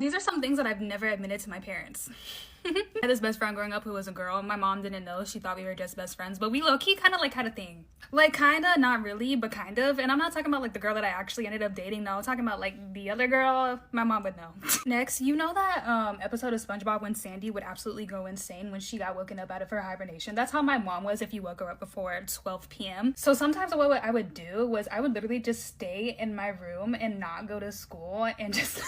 These are some things that I've never admitted to my parents. I had this best friend growing up who was a girl. My mom didn't know. She thought we were just best friends, but we low-key kind of like had a thing. Like kind of, not really, but kind of. And I'm not talking about like the girl that I actually ended up dating. No, I'm talking about like the other girl. My mom would know. Next, you know that episode of SpongeBob when Sandy would absolutely go insane when she got woken up out of her hibernation? That's how my mom was if you woke her up before 12 p.m. So sometimes what I would do was I would literally just stay in my room and not go to school and just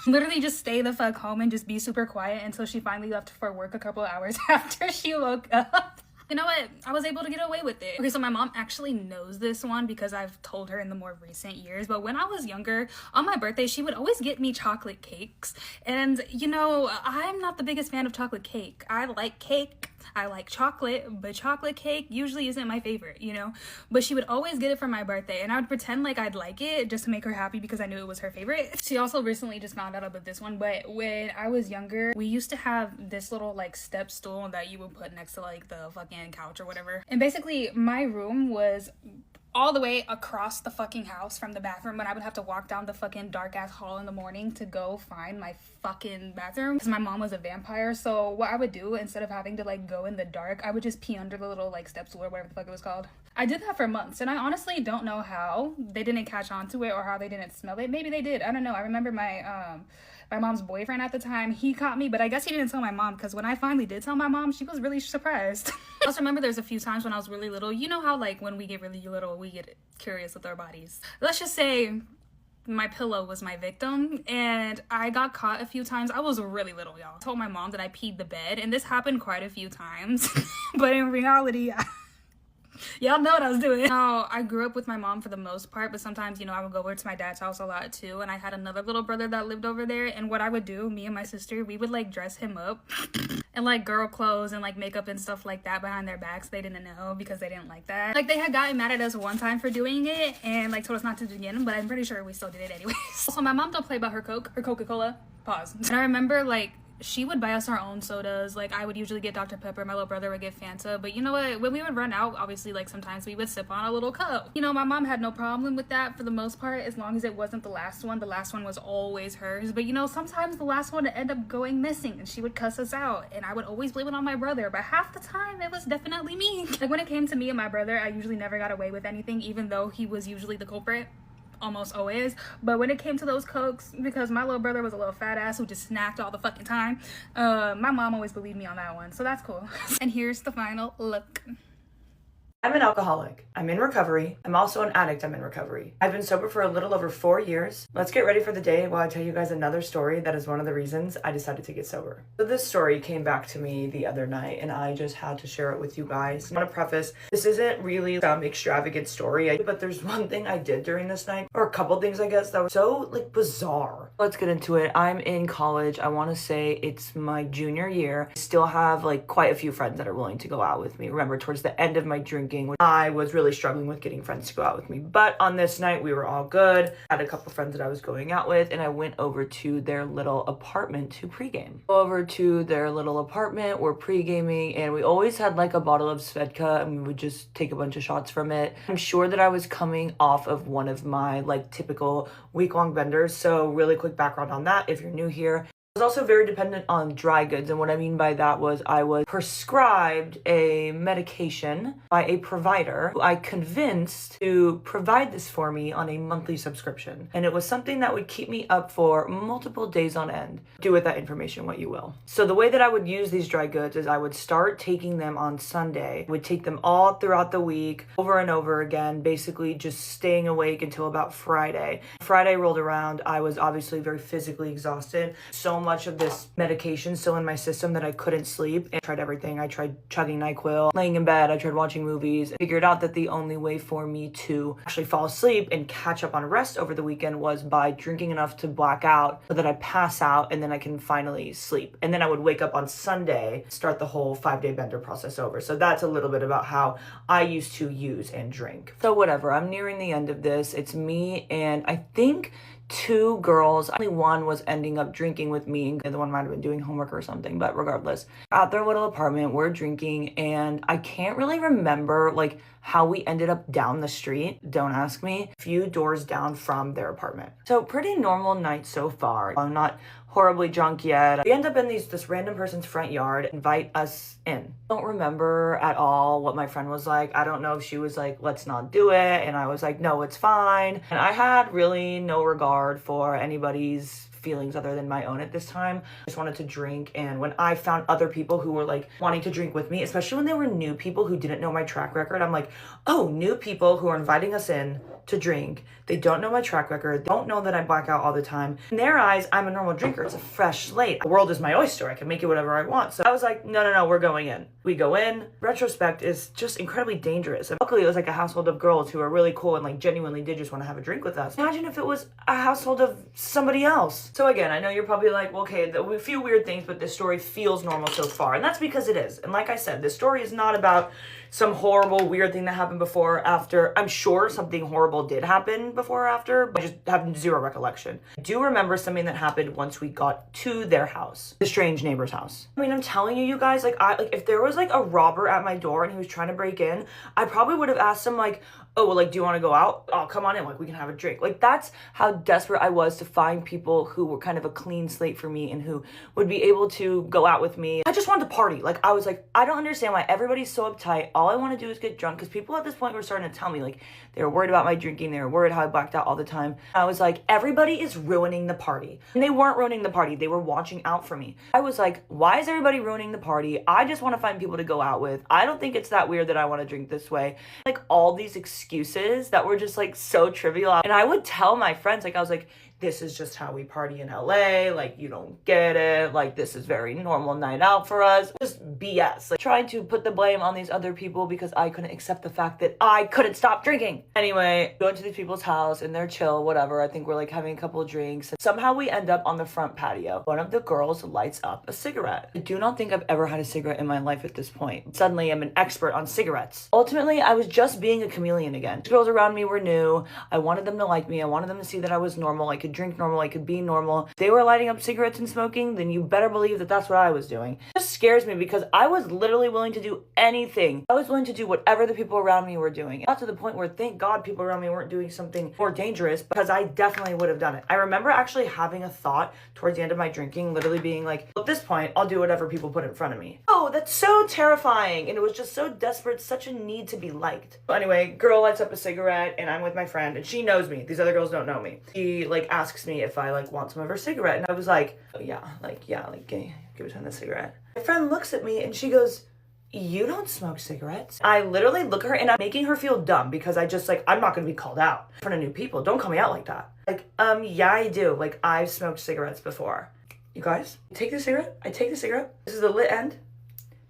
literally just stay the fuck home and just be super quiet until she finally left for work a couple of hours after she woke up. You know what? I was able to get away with it. Okay, so my mom actually knows this one because I've told her in the more recent years. But when I was younger, on my birthday, she would always get me chocolate cakes. And, you know, I'm not the biggest fan of chocolate cake. I like cake. I like chocolate, but chocolate cake usually isn't my favorite, you know? But she would always get it for my birthday, and I would pretend like I'd like it just to make her happy because I knew it was her favorite. She also recently just found out about this one, but when I was younger, we used to have this little like step stool that you would put next to like the fucking couch or whatever. And basically my room was all the way across the fucking house from the bathroom, but I would have to walk down the fucking dark ass hall in the morning to go find my fucking bathroom because my mom was a vampire. So what I would do, instead of having to like go in the dark, I would just pee under the little like step stool or whatever the fuck it was called. I did that for months, and I honestly don't know how they didn't catch on to it or how they didn't smell it. Maybe they did, I don't know. I remember my mom's boyfriend at the time, he caught me, but I guess he didn't tell my mom because when I finally did tell my mom, she was really surprised. I also remember there's a few times when I was really little. You know how like when we get really little, we get curious with our bodies. Let's just say my pillow was my victim, and I got caught a few times. I was really little, y'all. I told my mom that I peed the bed, and this happened quite a few times. But in reality, y'all know what I was doing. Now, I grew up with my mom for the most part, but sometimes, you know, I would go over to my dad's house a lot too, and I had another little brother that lived over there, and what I would do, me and my sister, we would like dress him up and like girl clothes and like makeup and stuff like that behind their backs. They didn't know because they didn't like that. Like they had gotten mad at us one time for doing it and like told us not to do it again, but I'm pretty sure we still did it anyways. So my mom don't play about her Coca-Cola. Pause. And I remember like she would buy us our own sodas. Like I would usually get Dr. Pepper, my little brother would get Fanta, but you know what, when we would run out, obviously like sometimes we would sip on a little Coke. You know, my mom had no problem with that for the most part, as long as it wasn't the last one. The last one was always hers, but you know, sometimes the last one would end up going missing and she would cuss us out, and I would always blame it on my brother, but half the time it was definitely me. Like when it came to me and my brother, I usually never got away with anything, even though he was usually the culprit. Almost always. But when it came to those Cokes, because my little brother was a little fat ass who just snacked all the fucking time, my mom always believed me on that one, so that's cool. And here's the final look. I'm an alcoholic. I'm in recovery. I'm also an addict. I'm in recovery. I've been sober for a little over 4 years. Let's get ready for the day while I tell you guys another story that is one of the reasons I decided to get sober. So this story came back to me the other night and I just had to share it with you guys. I want to preface, this isn't really some extravagant story, but there's one thing I did during this night, or a couple things I guess, that was so like bizarre. Let's get into it. I'm in college. I want to say it's my junior year. I still have like quite a few friends that are willing to go out with me. Remember, towards the end of my drinking, I was really struggling with getting friends to go out with me, but on this night we were all good. I had a couple friends that I was going out with, and I went over to their little apartment to pregame. Go over to their little apartment, we're pregaming, and we always had like a bottle of Svedka and we would just take a bunch of shots from it. I'm sure that I was coming off of one of my like typical week-long benders, so really quick background on that if you're new here. I was also very dependent on dry goods, and what I mean by that was I was prescribed a medication by a provider who I convinced to provide this for me on a monthly subscription, and it was something that would keep me up for multiple days on end. Do with that information what you will. So the way that I would use these dry goods is I would start taking them on Sunday, would take them all throughout the week over and over again, basically just staying awake until about Friday. Friday rolled around, I was obviously very physically exhausted. So much of this medication still in my system that I couldn't sleep, and I tried everything. I tried chugging NyQuil, laying in bed, I tried watching movies, and figured out that the only way for me to actually fall asleep and catch up on rest over the weekend was by drinking enough to black out so that I pass out and then I can finally sleep. And then I would wake up on Sunday, start the whole 5-day bender process over. So that's a little bit about how I used to use and drink. So whatever, I'm nearing the end of this. It's me and I think 2 girls. Only one was ending up drinking with me, and the other one might have been doing homework or something, but regardless, at their little apartment, we're drinking, and I can't really remember like how we ended up down the street. Don't ask me. A few doors down from their apartment. So pretty normal night so far. I'm not horribly drunk yet. We end up in this random person's front yard, invite us in. I don't remember at all what my friend was like. I don't know if she was like, let's not do it. And I was like, no, it's fine. And I had really no regard for anybody's feelings other than my own at this time. I just wanted to drink. And when I found other people who were like wanting to drink with me, especially when they were new people who didn't know my track record, I'm like, oh, new people who are inviting us in to drink. They don't know my track record, don't know that I black out all the time. In their eyes, I'm a normal drinker. It's a fresh slate. The world is my oyster. I can make it whatever I want. So I was like, no, we're going in. We go in. Retrospect is just incredibly dangerous. And luckily, it was like a household of girls who are really cool and like genuinely did just want to have a drink with us. Imagine if it was a household of somebody else. So again, I know you're probably like, well, okay, a few weird things, but this story feels normal so far. And that's because it is. And like I said, this story is not about some horrible, weird thing that happened before or after. I'm sure something horrible did happen before or after, but I just have zero recollection. I do remember something that happened once we got to their house, the strange neighbor's house. I mean, I'm telling you guys, like if there was like a robber at my door and he was trying to break in, I probably would have asked him like, oh, well, like, do you want to go out? Oh, come on in, like, we can have a drink. Like, that's how desperate I was to find people who were kind of a clean slate for me and who would be able to go out with me. I just wanted to party. Like, I was like, I don't understand why everybody's so uptight. All I want to do is get drunk, because people at this point were starting to tell me, like, they were worried about my drinking. They were worried how I blacked out all the time. I was like, everybody is ruining the party. And they weren't ruining the party. They were watching out for me. I was like, why is everybody ruining the party? I just want to find people to go out with. I don't think it's that weird that I want to drink this way. Like, all these excuses that were just like so trivial. And I would tell my friends, like, I was like, this is just how we party in LA. Like, you don't get it. Like, this is very normal night out for us. Just BS. Like, trying to put the blame on these other people because I couldn't accept the fact that I couldn't stop drinking. Anyway, going to these people's house and they're chill, whatever. I think we're like having a couple of drinks. And somehow we end up on the front patio. One of the girls lights up a cigarette. I do not think I've ever had a cigarette in my life at this point. Suddenly, I'm an expert on cigarettes. Ultimately, I was just being a chameleon again. The girls around me were new. I wanted them to like me. I wanted them to see that I was normal. I could drink normal. I could be normal. If they were lighting up cigarettes and smoking, then you better believe that that's what I was doing. It just scares me because I was literally willing to do anything. I was willing to do whatever the people around me were doing. It got to the point where, thank God, people around me weren't doing something more dangerous, because I definitely would have done it. I remember actually having a thought towards the end of my drinking, literally being like, at this point, I'll do whatever people put in front of me. Oh, that's so terrifying. And it was just so desperate, such a need to be liked. But anyway, girl lights up a cigarette and I'm with my friend and she knows me. These other girls don't know me. She like asks me if I like want some of her cigarette. And I was like, oh yeah, give me the cigarette. My friend looks at me and she goes, you don't smoke cigarettes. I literally look at her and I'm making her feel dumb because I just like, I'm not gonna be called out in front of new people. Don't call me out like that. Like, yeah, I do. Like, I've smoked cigarettes before. You guys, take the cigarette. I take the cigarette. This is the lit end.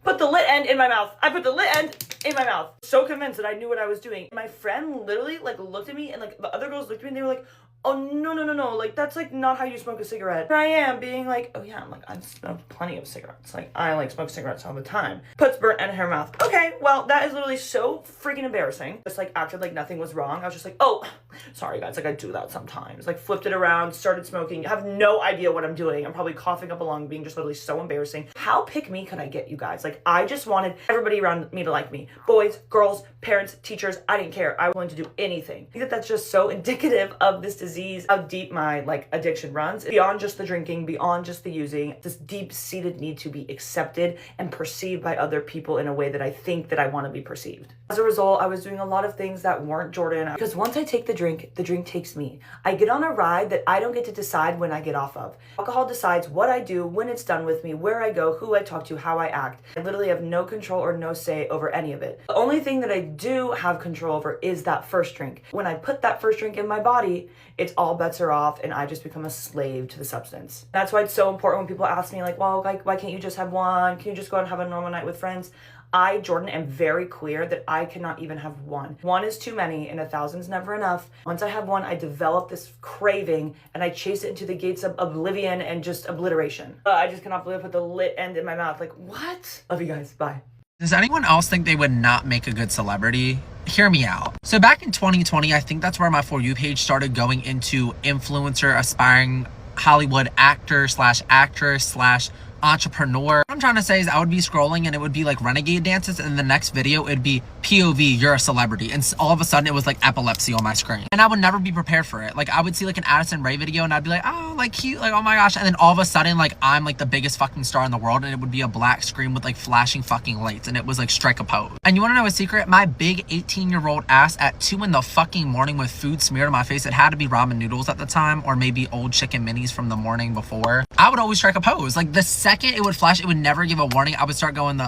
Put the lit end in my mouth. I put the lit end in my mouth. So convinced that I knew what I was doing. My friend literally like looked at me and like the other girls looked at me and they were like, oh, no. Like, that's like not how you smoke a cigarette. Here I am being like, oh yeah, I'm like, I've smoked plenty of cigarettes. Like, I like smoke cigarettes all the time. Puts burnt end in her mouth. Okay, well, that is literally so freaking embarrassing. Just like acted like nothing was wrong. I was just like, oh, sorry guys, like I do that sometimes. Like flipped it around, started smoking. I have no idea what I'm doing. I'm probably coughing up a lung, being just literally so embarrassing. How pick me could I get, you guys? Like, I just wanted everybody around me to like me. Boys, girls, parents, teachers, I didn't care. I was willing to do anything. I think that that's just so indicative of this disease, how deep my like addiction runs. Beyond just the drinking, beyond just the using, this deep-seated need to be accepted and perceived by other people in a way that I think that I want to be perceived. As a result, I was doing a lot of things that weren't Jordan, because once I take the drink takes me. I get on a ride that I don't get to decide when I get off of. Alcohol decides what I do, when it's done with me, where I go, who I talk to, how I act. I literally have no control or no say over any of it. The only thing that I do have control over is that first drink. When I put that first drink in my body, it's all bets are off and I just become a slave to the substance. That's why it's so important when people ask me like, well, like, why can't you just have one? Can you just go out and have a normal night with friends? I, Jordan, am very clear that I cannot even have one. One is too many and 1,000's never enough. Once I have one, I develop this craving and I chase it into the gates of oblivion and just obliteration. I just cannot believe I put the lit end in my mouth. Like, what? Love you guys. Bye. Does anyone else think they would not make a good celebrity? Hear me out. So back in 2020, I think that's where my For You page started going into influencer, aspiring Hollywood actor slash actress slash entrepreneur. What I'm trying to say is I would be scrolling and it would be like renegade dances, and the next video it'd be POV, you're a celebrity, and all of a sudden it was like epilepsy on my screen, and I would never be prepared for it. Like I would see like an Addison Rae video and I'd be like, oh, like cute, like oh my gosh, and then all of a sudden like I'm like the biggest fucking star in the world, and it would be a black screen with like flashing fucking lights, and it was like strike a pose. And you want to know a secret? My big 18-year-old ass at 2 in the fucking morning with food smeared on my face, it had to be ramen noodles at the time, or maybe old chicken minis from the morning before, I would always strike a pose. Like the second it would flash, it would never give a warning, I would start going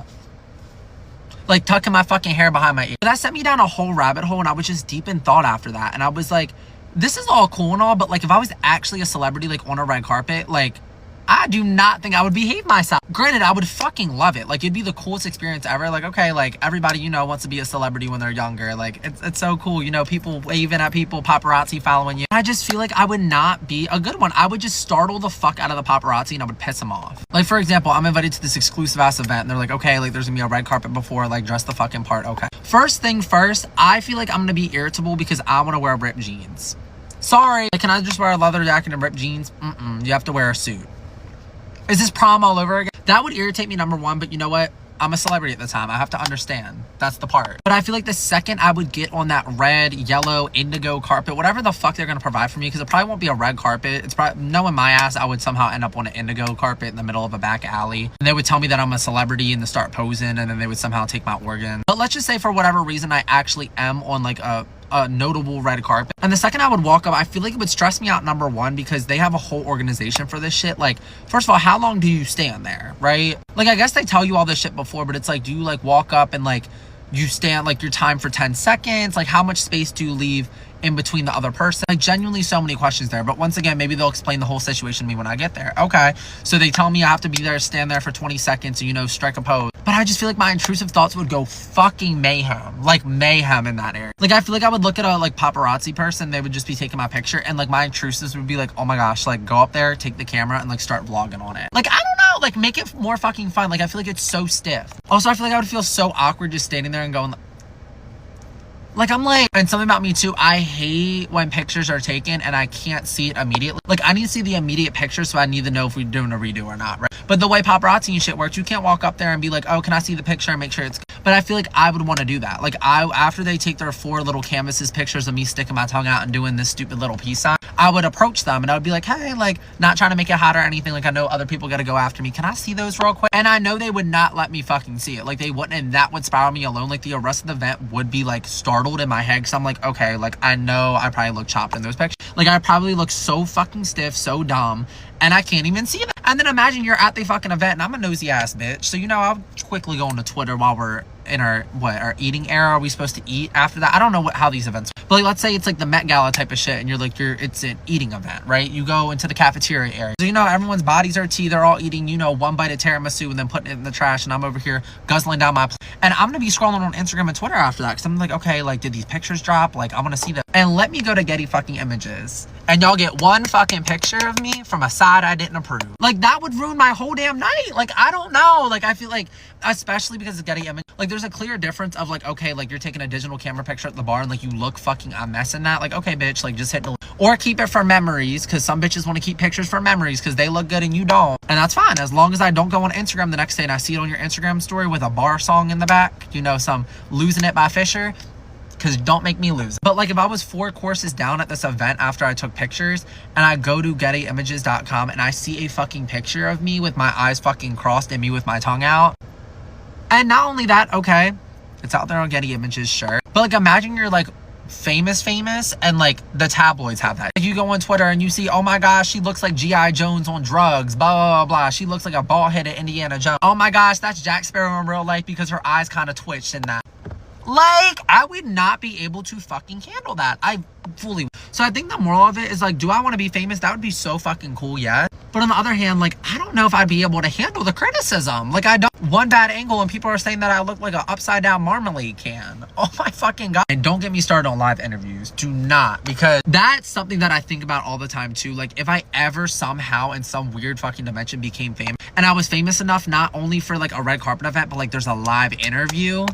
like tucking my fucking hair behind my ear. That sent me down a whole rabbit hole, and I was just deep in thought after that. And I was like, this is all cool and all, but like if I was actually a celebrity like on a red carpet, like I do not think I would behave myself. Granted, I would fucking love it. Like it'd be the coolest experience ever. Like, okay, like everybody, you know, wants to be a celebrity when they're younger. Like it's so cool, you know, people waving at people, paparazzi following you. I just feel like I would not be a good one. I would just startle the fuck out of the paparazzi and I would piss them off. Like for example, I'm invited to this exclusive ass event and they're like, okay, like there's gonna be a red carpet before, like dress the fucking part. Okay. First thing first, I feel like I'm gonna be irritable because I want to wear ripped jeans. Sorry, like, can I just wear a leather jacket and ripped jeans? You have to wear a suit. Is this prom all over again? That would irritate me, number one, but you know what? I'm a celebrity at the time. I have to understand. That's the part. But I feel like the second I would get on that red, yellow, indigo carpet, whatever the fuck they're going to provide for me, because it probably won't be a red carpet. It's probably, knowing my ass, I would somehow end up on an indigo carpet in the middle of a back alley. And they would tell me that I'm a celebrity and to start posing, and then they would somehow take my organ. But let's just say for whatever reason, I actually am on like a notable red carpet, and the second I would walk up, I feel like it would stress me out, number one, because they have a whole organization for this shit. Like, first of all, how long do you stand there, right? Like, I guess they tell you all this shit before, but it's like, do you like walk up and like you stand like your time for 10 seconds? Like, how much space do you leave in between the other person? Like, genuinely so many questions there. But once again, maybe they'll explain the whole situation to me when I get there. Okay, so they tell me I have to be there, stand there for 20 seconds, and, you know, strike a pose. But I just feel like my intrusive thoughts would go fucking mayhem. Like mayhem in that area. Like I feel like I would look at a like paparazzi person, they would just be taking my picture, and like my intrusives would be like, oh my gosh, like go up there, take the camera, and like start vlogging on it. Like I don't know, like make it more fucking fun. Like I feel like it's so stiff. Also, I feel like I would feel so awkward just standing there and going like, I'm like, and something about me too, I hate when pictures are taken and I can't see it immediately. Like, I need to see the immediate picture, so I need to know if we're doing a redo or not, right? But the way paparazzi and shit works, you can't walk up there and be like, oh, can I see the picture and make sure it's... But I feel like I would want to do that. Like, after they take their 4 little canvases pictures of me sticking my tongue out and doing this stupid little peace sign, I would approach them and I would be like, hey, like, not trying to make it hot or anything. Like, I know other people got to go after me. Can I see those real quick? And I know they would not let me fucking see it. Like, they wouldn't, and that would spiral me alone. Like, the rest of the event would be, like, startled in my head, because I'm like, okay, like, I know I probably look chopped in those pictures. Like, I probably look so fucking stiff, so dumb, and I can't even see them. And then imagine you're at the fucking event, and I'm a nosy ass bitch. So, you know, I'll quickly go on to Twitter while we're in our eating era. Are we supposed to eat after that? I don't know how these events, but like, let's say it's like the Met Gala type of shit, and you're like, it's an eating event, right? You go into the cafeteria area. So, you know, everyone's bodies are tea. They're all eating, you know, one bite of tiramisu and then putting it in the trash, and I'm over here guzzling down my plate. And I'm gonna be scrolling on Instagram and Twitter after that, because I'm like, okay, like, did these pictures drop? Like, I want to see them. And let me go to Getty fucking Images, and y'all get one fucking picture of me from a side I didn't approve. Like, that would ruin my whole damn night. Like, I don't know. Like, I feel like, especially because it's Getty Images, like, there's a clear difference of like, okay, like, you're taking a digital camera picture at the bar and like you look fucking a mess in that. Like, okay, bitch, like, just hit the, or keep it for memories, because some bitches want to keep pictures for memories because they look good and you don't, and that's fine, as long as I don't go on Instagram the next day and I see it on your Instagram story with a bar song in the back, you know, some Losing It by Fisher, because don't make me lose. But like, if I was 4 courses down at this event after I took pictures, and I go to gettyimages.com and I see a fucking picture of me with my eyes fucking crossed and me with my tongue out, and not only that, okay, it's out there on Getty Images, sure, but like, imagine you're like famous, and like the tabloids have that. Like, you go on Twitter and you see, oh my gosh, she looks like G.I. Jones on drugs, blah, blah, blah, blah. She looks like a bald-headed Indiana Jones. Oh my gosh, that's Jack Sparrow in real life because her eyes kind of twitched in that. Like, I would not be able to fucking handle that. I fully. So I think the moral of it is like, do I want to be famous? That would be so fucking cool, yeah. But on the other hand, like, I don't know if I'd be able to handle the criticism. Like, I don't, one bad angle and people are saying that I look like an upside down marmalade can. Oh my fucking God. And don't get me started on live interviews. Do not, because that's something that I think about all the time too. Like, if I ever somehow in some weird fucking dimension became famous, and I was famous enough not only for like a red carpet event, but like there's a live interview,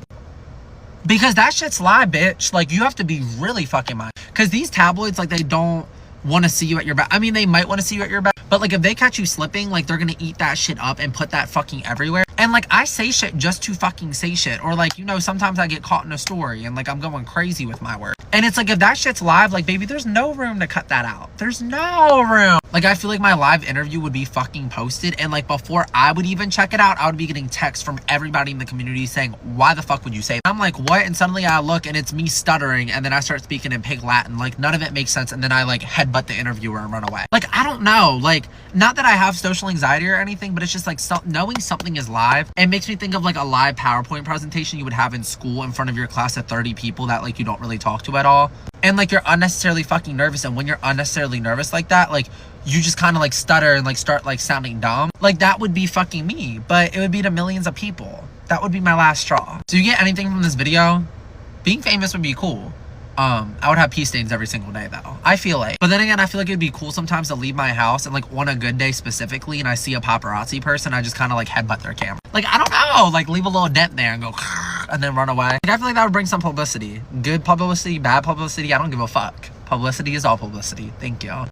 because that shit's live, bitch. Like, you have to be really fucking mind. Because these tabloids, like, they don't want to see you at your best. I mean, they might want to see you at your best, But like if they catch you slipping, like they're gonna eat that shit up and put that fucking everywhere. And like I say shit just to fucking say shit. Or like, you know, sometimes I get caught in a story and like I'm going crazy with my work. And it's like if that shit's live, like baby, there's no room to cut that out. There's no room. Like I feel like my live interview would be fucking posted, and like before I would even check it out, I would be getting texts from everybody in the community saying, why the fuck would you say that? I'm like, what? And suddenly I look and it's me stuttering, and then I start speaking in pig Latin. Like none of it makes sense, and then I like headbutt the interviewer and run away. Like I don't know, like not that I have social anxiety or anything, but it's just like knowing something is live. It makes me think of like a live PowerPoint presentation you would have in school in front of your class of 30 people that like you don't really talk to at all. And like you're unnecessarily fucking nervous, and when you're unnecessarily nervous like that, like you just kind of like stutter and like start like sounding dumb. Like that would be fucking me, but it would be to millions of people. That would be my last straw. So you get anything from this video? Being famous would be cool. I would have pee stains every single day though, I feel like. But then again, I feel like it'd be cool sometimes to leave my house and like on a good day specifically, and I see a paparazzi person, I just kind of like headbutt their camera. Like I don't know, like leave a little dent there and go and then run away. Like I feel like that would bring some publicity. Good publicity, bad publicity, I don't give a fuck. Publicity is all publicity. Thank you.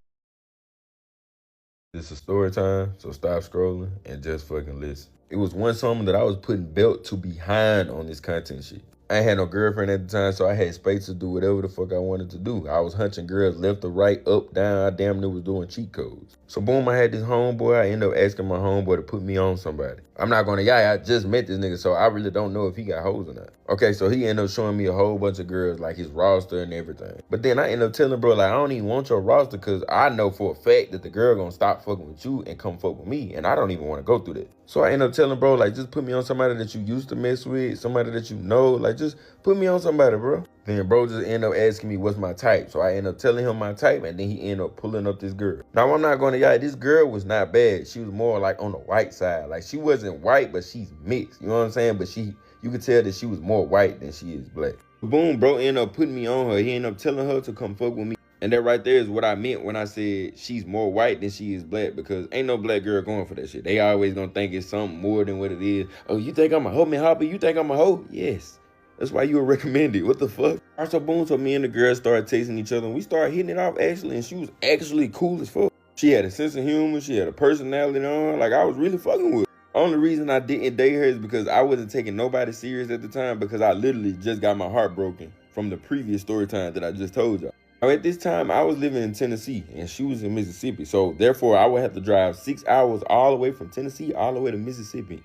This is story time, so stop scrolling and just fucking listen. It was one summer that I was putting belt to behind on this content shit. I ain't had no girlfriend at the time, so I had space to do whatever the fuck I wanted to do. I was hunching girls left or right, up, down. I damn near was doing cheat codes. So boom, I had this homeboy. I ended up asking my homeboy to put me on somebody. I'm not gonna lie, I just met this nigga, so I really don't know if he got hoes or not. Okay, so he ended up showing me a whole bunch of girls, like his roster and everything. But then I ended up telling bro, like, I don't even want your roster because I know for a fact that the girl gonna stop fucking with you and come fuck with me, and I don't even want to go through that. So I ended up telling bro, like, just put me on somebody that you used to mess with, somebody that you know, like, just put me on somebody, bro. Then bro just ended up asking me what's my type. So I ended up telling him my type, and then he ended up pulling up this girl. Now I'm not gonna lie, this girl was not bad. She was more like on the white side. Like she wasn't white, but she's mixed. You know what I'm saying? But you could tell that she was more white than she is black. Boom, bro ended up putting me on her. He ended up telling her to come fuck with me. And that right there is what I meant when I said she's more white than she is black, because ain't no black girl going for that shit. They always gonna think it's something more than what it is. Oh, you think I'm a hoe, man, Hoppy? You think I'm a hoe? Yes. That's why you were recommended. What the fuck? All right, so boom, so me and the girl started tasting each other, and we started hitting it off actually, and she was actually cool as fuck. She had a sense of humor. She had a personality on her. Like, I was really fucking with her. Only reason I didn't date her is because I wasn't taking nobody serious at the time, because I literally just got my heart broken from the previous story time that I just told y'all. Now, at this time, I was living in Tennessee, and she was in Mississippi. So, therefore, I would have to drive 6 hours all the way from Tennessee all the way to Mississippi.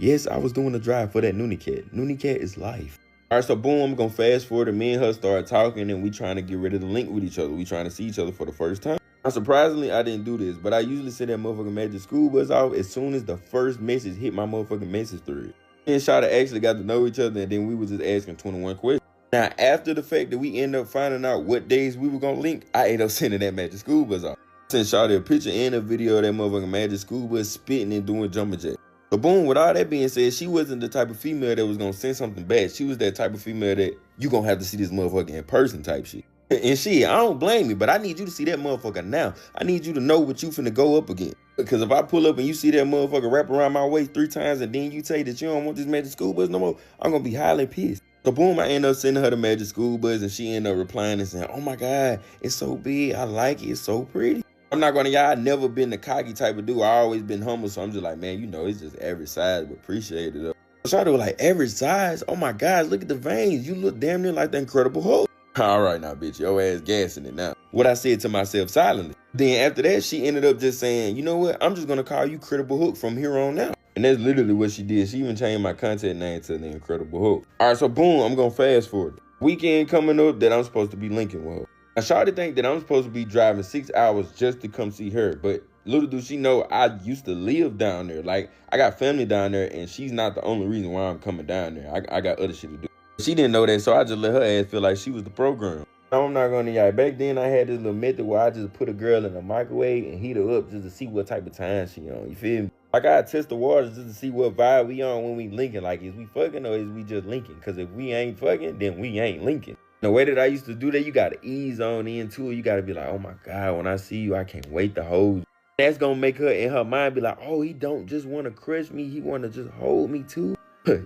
Yes, I was doing the drive for that Noonie Cat. Noonie Cat is life. All right, so boom, I'm going to fast forward, and me and her started talking, and we trying to get ready to link with each other. We trying to see each other for the first time. Now, surprisingly, I didn't do this, but I usually set that motherfucking Magic School Bus off as soon as the first message hit my motherfucking message thread. Me and Shawty actually got to know each other, and then we was just asking 21 questions. Now, after the fact that we ended up finding out what days we were going to link, I ended up sending that Magic School Bus off. I sent Shawty a picture and a video of that motherfucking Magic School Bus spitting and doing jumping jacks. So boom, with all that being said, she wasn't the type of female that was going to send something back. She was that type of female that you going to have to see this motherfucker in person type shit. And shit, I don't blame you, but I need you to see that motherfucker now. I need you to know what you finna go up against. Because if I pull up and you see that motherfucker wrap around my waist 3 times and then you say that you don't want this Magic School Bus no more, I'm going to be highly pissed. So boom, I end up sending her the Magic School Bus, and she ended up replying and saying, oh my God, it's so big. I like it. It's so pretty. I'm not gonna, y'all, I never been the cocky type of dude. I always been humble, so I'm just like, man, you know, it's just average size, but appreciate it. Shawty was like, average size? Oh my God, look at the veins. You look damn near like the Incredible Hulk. All right now, bitch, your ass gassing it now. What I said to myself silently. Then after that, she ended up just saying, you know what? I'm just gonna call you Credible Hulk from here on out. And that's literally what she did. She even changed my content name to the Incredible Hulk. All right, so boom, I'm gonna fast forward. Weekend coming up that I'm supposed to be linking with her. Now, Shawty think that I'm supposed to be driving 6 hours just to come see her, but little do she know I used to live down there. Like, I got family down there, and she's not the only reason why I'm coming down there. I got other shit to do. She didn't know that, so I just let her ass feel like she was the program. No, I'm not gonna lie. Back then, I had this little method where I just put a girl in the microwave and heat her up just to see what type of time she on. You feel me? Like, I test the waters just to see what vibe we on when we linking. Like, is we fucking or is we just linking? Because if we ain't fucking, then we ain't linking. The way that I used to do that, you got to ease on into it. You got to be like, oh my God, when I see you, I can't wait to hold you. That's going to make her in her mind be like, oh, he don't just want to crush me. He want to just hold me too.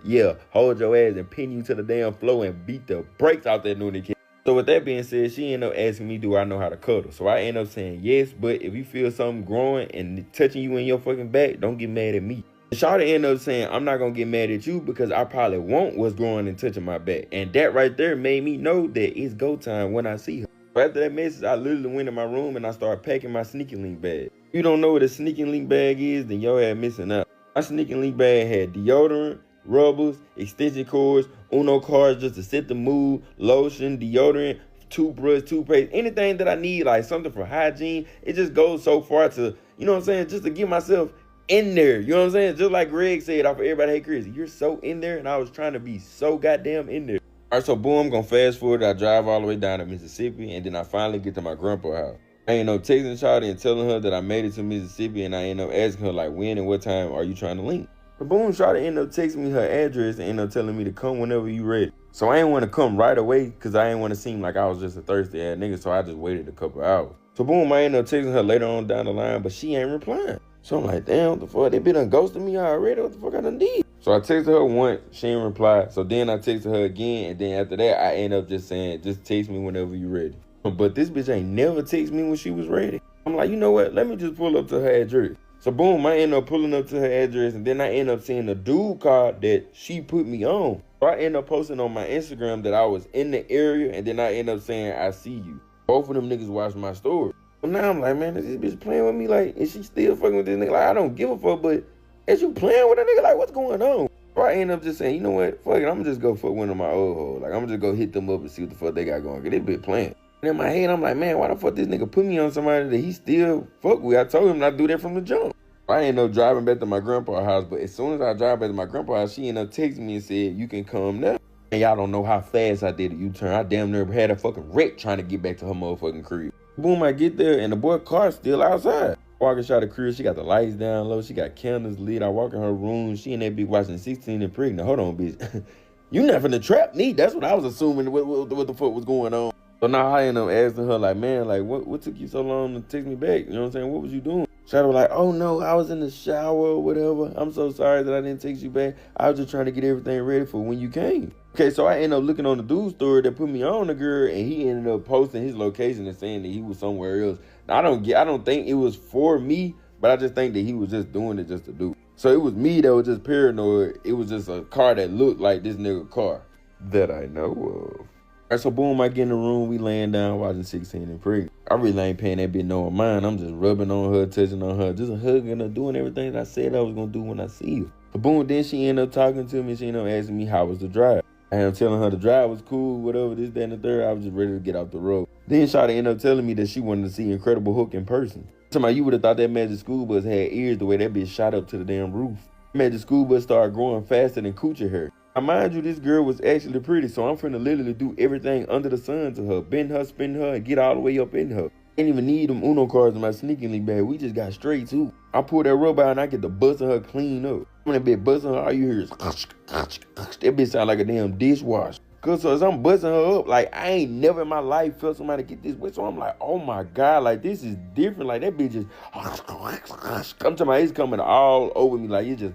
Yeah, hold your ass and pin you to the damn floor and beat the brakes out that Noonie Cat. So with that being said, she ended up asking me, do I know how to cuddle? So I ended up saying yes, but if you feel something growing and touching you in your fucking back, don't get mad at me. Shawty ended up saying, I'm not gonna get mad at you because I probably want what's growing and touching my back. And that right there made me know that it's go time when I see her. So after that message, I literally went in my room and I started packing my sneaky link bag. If you don't know what a sneaky link bag is, then your ass missing out. My sneaky link bag had deodorant, rubbers, extension cords, Uno cards just to set the mood, lotion, deodorant, toothbrush, toothpaste, anything that I need, like something for hygiene. It just goes so far to, you know what I'm saying, just to get myself in there. You know what I'm saying? Just like Greg said off of Everybody Hate Chris, you're so in there, and I was trying to be so goddamn in there. All right, so boom, I'm gonna fast forward. I drive all the way down to Mississippi, and then I finally get to my grandpa's house. I ain't no texting Shawty and telling her that I made it to Mississippi, and I ain't no asking her like when and what time are you trying to link. But boom, Shawty ended up texting me her address and ended up telling me to come whenever you ready. So I ain't want to come right away because I ain't want to seem like I was just a thirsty ass nigga, so I just waited a couple hours. So boom, I ended up texting her later on down the line, but she ain't replying. So I'm like, damn, what the fuck? They been done ghosted me already? What the fuck I done did? So I texted her once, she ain't reply. So then I texted her again, and then after that, I end up just saying, just text me whenever you ready. But this bitch ain't never text me when she was ready. I'm like, you know what? Let me just pull up to her address. So boom, I end up pulling up to her address, and then I end up seeing the dude card that she put me on. So I end up posting on my Instagram that I was in the area, and then I end up saying, I see you. Both of them niggas watched my story. So now I'm like, man, is this bitch playing with me? Like, is she still fucking with this nigga? Like, I don't give a fuck, but is you playing with a nigga? Like, what's going on? So I end up just saying, you know what? Fuck it, I'm just go fuck one of my old hoes. Like, I'm just go hit them up and see what the fuck they got going. Cause they bitch playing. And in my head, I'm like, man, why the fuck this nigga put me on somebody that he still fuck with? I told him not to do that from the jump. I ended up driving back to my grandpa's house, but as soon as I drive back to my grandpa's house, she ended up texting me and said, you can come now. And y'all don't know how fast I did a U-turn. I damn near had a fucking wreck trying to get back to her motherfucking crib. Boom, I get there, and the boy car's still outside. Walking shot the crib, she got the lights down low, she got candles lit. I walk in her room, she and that bitch watching 16 and Pregnant. Hold on, bitch. You not finna trap me. That's what I was assuming what the fuck was going on. So now I end up asking her, like, man, like, what took you so long to text me back? You know what I'm saying? What was you doing? Shadow was like, oh no, I was in the shower or whatever. I'm so sorry that I didn't text you back. I was just trying to get everything ready for when you came. Okay, so I ended up looking on the dude's story that put me on the girl, and he ended up posting his location and saying that he was somewhere else. Now, I don't think it was for me, but I just think that he was just doing it just to do. So it was me that was just paranoid. It was just a car that looked like this nigga car that I know of. All right, so boom, I get in the room, we laying down watching 16 and Pregnant. I really ain't paying that bitch no mind. I'm just rubbing on her, touching on her, just hugging her, doing everything that I said I was gonna do when I see her. So boom, then she ended up talking to me. She ended up asking me how was the drive. I ended up telling her the drive was cool, whatever, this, that, and the third. I was just ready to get off the road. Then Shawty ended up telling me that she wanted to see Incredible Hulk in person. Somebody, you would have thought that Magic School Bus had ears the way that bitch shot up to the damn roof. Magic School Bus started growing faster than coochie hair. Now, mind you, this girl was actually pretty, so I'm finna literally do everything under the sun to her. Bend her, spin her, and get all the way up in her. Ain't even need them Uno cards in my sneaky link bag. We just got straight too. I pull that rubber out and I get the busting her clean up. When that bitch busting her, all you hear is that bitch sound like a damn dishwasher. Cause so as I'm busting her up, like I ain't never in my life felt somebody get this wet. So I'm like, oh my God, like this is different. Like that bitch just come to my, it's coming all over me. Like it just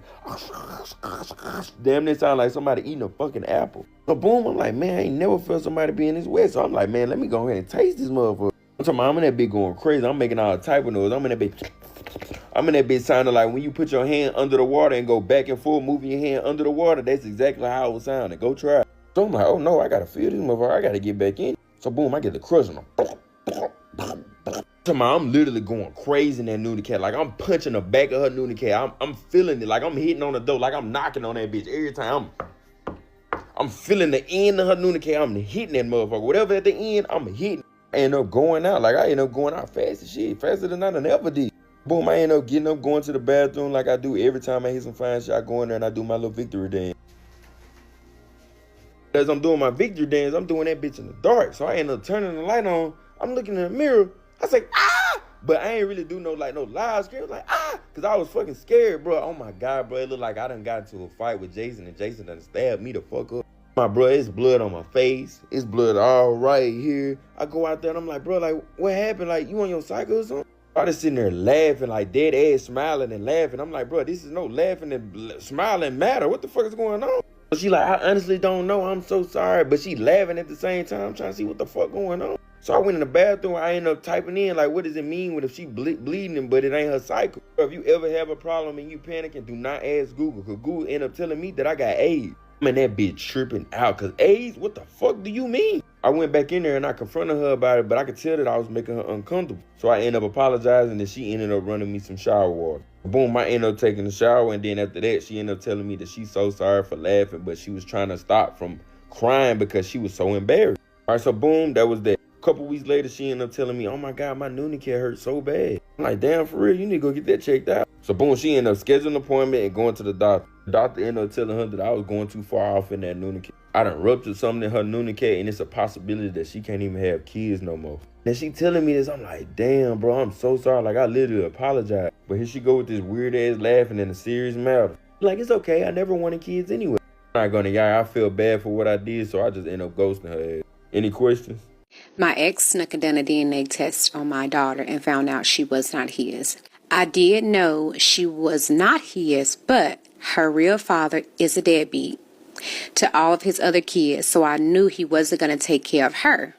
damn near sound like somebody eating a fucking apple. So boom, I'm like, man, I ain't never felt somebody being this wet. So I'm like, man, let me go ahead and taste this motherfucker. I'm in that bitch going crazy. I'm making all type of noise. I'm in that bitch sounding like when you put your hand under the water and go back and forth, moving your hand under the water. That's exactly how it was sounding. Go try it. So I'm like, oh no, I gotta feel this motherfucker. I gotta get back in. So boom, I get the crush on them. So I'm literally going crazy in that noonie cat. Like I'm punching the back of her noonie cat. I'm feeling it. Like I'm hitting on the door. Like I'm knocking on that bitch every time. I'm feeling the end of her noonie cat. I'm hitting that motherfucker. Whatever at the end, I'm hitting. I end up going out. Like I end up going out fast as shit. Faster than I done ever did. Boom, I end up getting up, going to the bathroom like I do every time I hit some fine shit. I go in there and I do my little victory dance. As I'm doing my victory dance, I'm doing that bitch in the dark. So I end up turning the light on. I'm looking in the mirror. I say, ah! But I ain't really do no loud scream. Like, ah! Because I was fucking scared, bro. Oh my God, bro. It looked like I done got into a fight with Jason and Jason done stabbed me the fuck up. My bro, it's blood on my face. It's blood all right here. I go out there and I'm like, bro, like, what happened? Like, you on your cycle or something? I just sitting there laughing, like dead ass smiling and laughing. I'm like, bro, this is no laughing and smiling matter. What the fuck is going on? She like, I honestly don't know. I'm so sorry. But she laughing at the same time, trying to see what the fuck going on. So I went in the bathroom. I ended up typing in, like, what does it mean when if she bleeding, but it ain't her cycle? If you ever have a problem and you panicking, do not ask Google. Because Google ended up telling me that I got AIDS. Man, that bitch tripping out. Because AIDS? What the fuck do you mean? I went back in there and I confronted her about it, but I could tell that I was making her uncomfortable. So I ended up apologizing and she ended up running me some shower water. Boom, I ended up taking the shower, and then after that, she ended up telling me that she's so sorry for laughing, but she was trying to stop from crying because she was so embarrassed. All right, so boom, that was that. A couple weeks later, she ended up telling me, oh my God, my noonie cat hurt so bad. I'm like, damn, for real, you need to go get that checked out. So boom, she ended up scheduling an appointment and going to the doctor. The doctor ended up telling her that I was going too far off in that noonie cat. I done ruptured something in her noonie cat, and it's a possibility that she can't even have kids no more. And she telling me this, I'm like, damn, bro, I'm so sorry. Like, I literally apologize. But here she go with this weird ass laughing in a serious matter. Like, it's okay. I never wanted kids anyway. I'm not gonna lie, I feel bad for what I did, so I just end up ghosting her ass. Any questions? My ex snuck and done a DNA test on my daughter and found out she was not his. I did know she was not his, but her real father is a deadbeat to all of his other kids, so I knew he wasn't going to take care of her.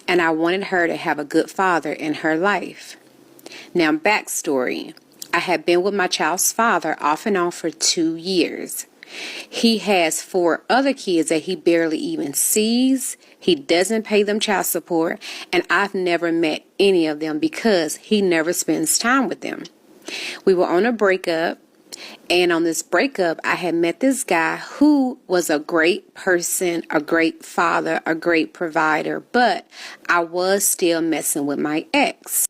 And I wanted her to have a good father in her life. Now, backstory. I had been with my child's father off and on for 2 years. He has 4 other kids that he barely even sees. He doesn't pay them child support, and I've never met any of them because he never spends time with them. We were on a breakup, and on this breakup, I had met this guy who was a great person, a great father, a great provider, but I was still messing with my ex.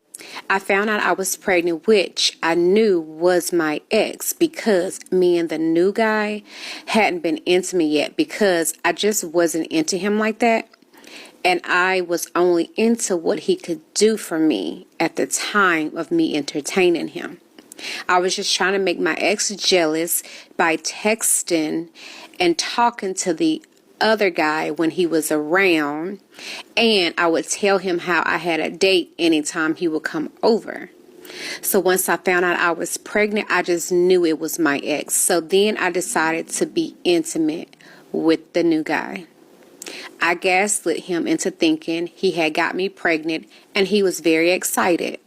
I found out I was pregnant, which I knew was my ex because me and the new guy hadn't been intimate yet because I just wasn't into him like that. And I was only into what he could do for me at the time of me entertaining him. I was just trying to make my ex jealous by texting and talking to the other guy when he was around, and I would tell him how I had a date anytime he would come over. So once I found out I was pregnant, I just knew it was my ex. So then I decided to be intimate with the new guy. I gaslit him into thinking he had got me pregnant, and he was very excited.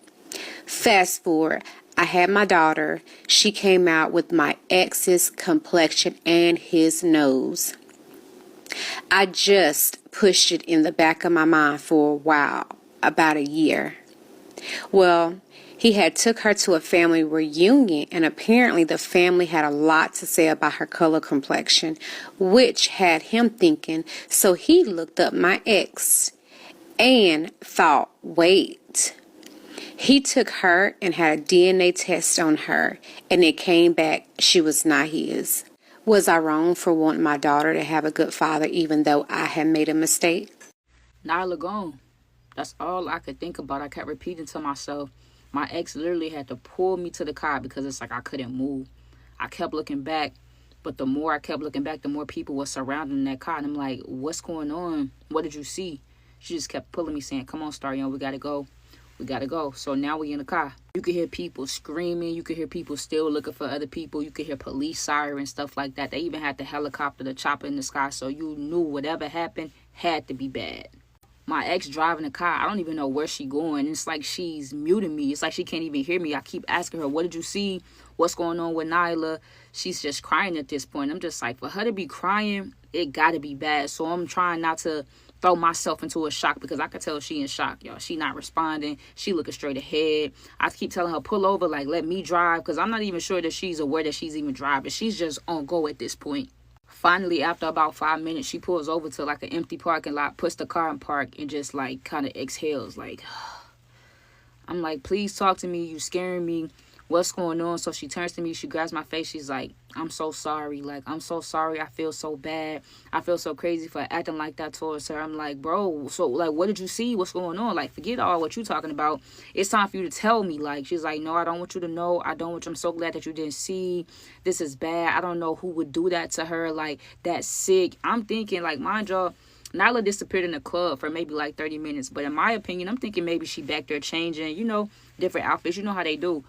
Fast forward, I had my daughter. She came out with my ex's complexion and his nose. I just pushed it in the back of my mind for a while, about a year. Well, he had took her to a family reunion, and apparently the family had a lot to say about her color complexion, which had him thinking, so he looked up my ex and thought, wait. He took her and had a DNA test on her, and it came back she was not his. Was I wrong for wanting my daughter to have a good father even though I had made a mistake? Nyla gone. That's all I could think about. I kept repeating to myself. My ex literally had to pull me to the car because it's like I couldn't move. I kept looking back, but the more I kept looking back, the more people were surrounding that car. And I'm like, what's going on? What did you see? She just kept pulling me saying, come on, Starion, we got to go. We got to go. So now we in the car. You could hear people screaming. You could hear people still looking for other people. You could hear police sirens, stuff like that. They even had the helicopter, the chopper in the sky. So you knew whatever happened had to be bad. My ex driving the car, I don't even know where she going. It's like she's muting me. It's like she can't even hear me. I keep asking her, what did you see? What's going on with Nyla? She's just crying at this point. I'm just like, for her to be crying, it got to be bad. So I'm trying not to throw myself into a shock because I could tell she in shock, y'all. She not responding. She looking straight ahead. I keep telling her, pull over, like, let me drive, because I'm not even sure that she's aware that she's even driving. She's just on go at this point. Finally, after about 5 minutes, she pulls over to like an empty parking lot, puts the car in park, and just like kind of exhales. Like, I'm like, please talk to me. You scaring me. What's going on? So she turns to me. She grabs my face. She's like, I'm so sorry. Like, I'm so sorry. I feel so bad. I feel so crazy for acting like that towards her. I'm like, bro, so like, what did you see? What's going on? Like, forget all what you talking about. It's time for you to tell me. Like, she's like, no, I don't want you to know. I don't want you. I'm so glad that you didn't see. This is bad. I don't know who would do that to her. Like, that's sick. I'm thinking, like, mind y'all, Nyla disappeared in the club for maybe like 30 minutes. But in my opinion, I'm thinking maybe she back there changing, you know, different outfits. You know how they do.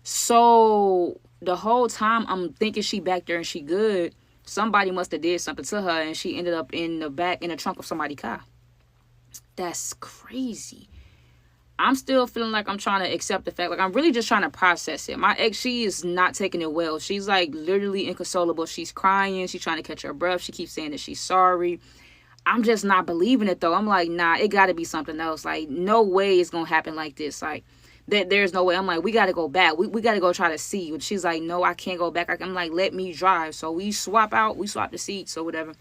So the whole time I'm thinking she back there and she good. Somebody must have did something to her, and she ended up in the trunk of somebody's car. That's crazy. I'm still feeling like I'm trying to accept the fact. Like, I'm really just trying to process it. My ex, she is not taking it well. She's, like, literally inconsolable. She's crying. She's trying to catch her breath. She keeps saying that she's sorry. I'm just not believing it, though. I'm like, nah, it got to be something else. Like, no way it's going to happen like this. Like, there's no way. I'm like, we got to go back. We got to go try to see. And she's like, no, I can't go back. I'm like, let me drive. So we swap the seats or whatever.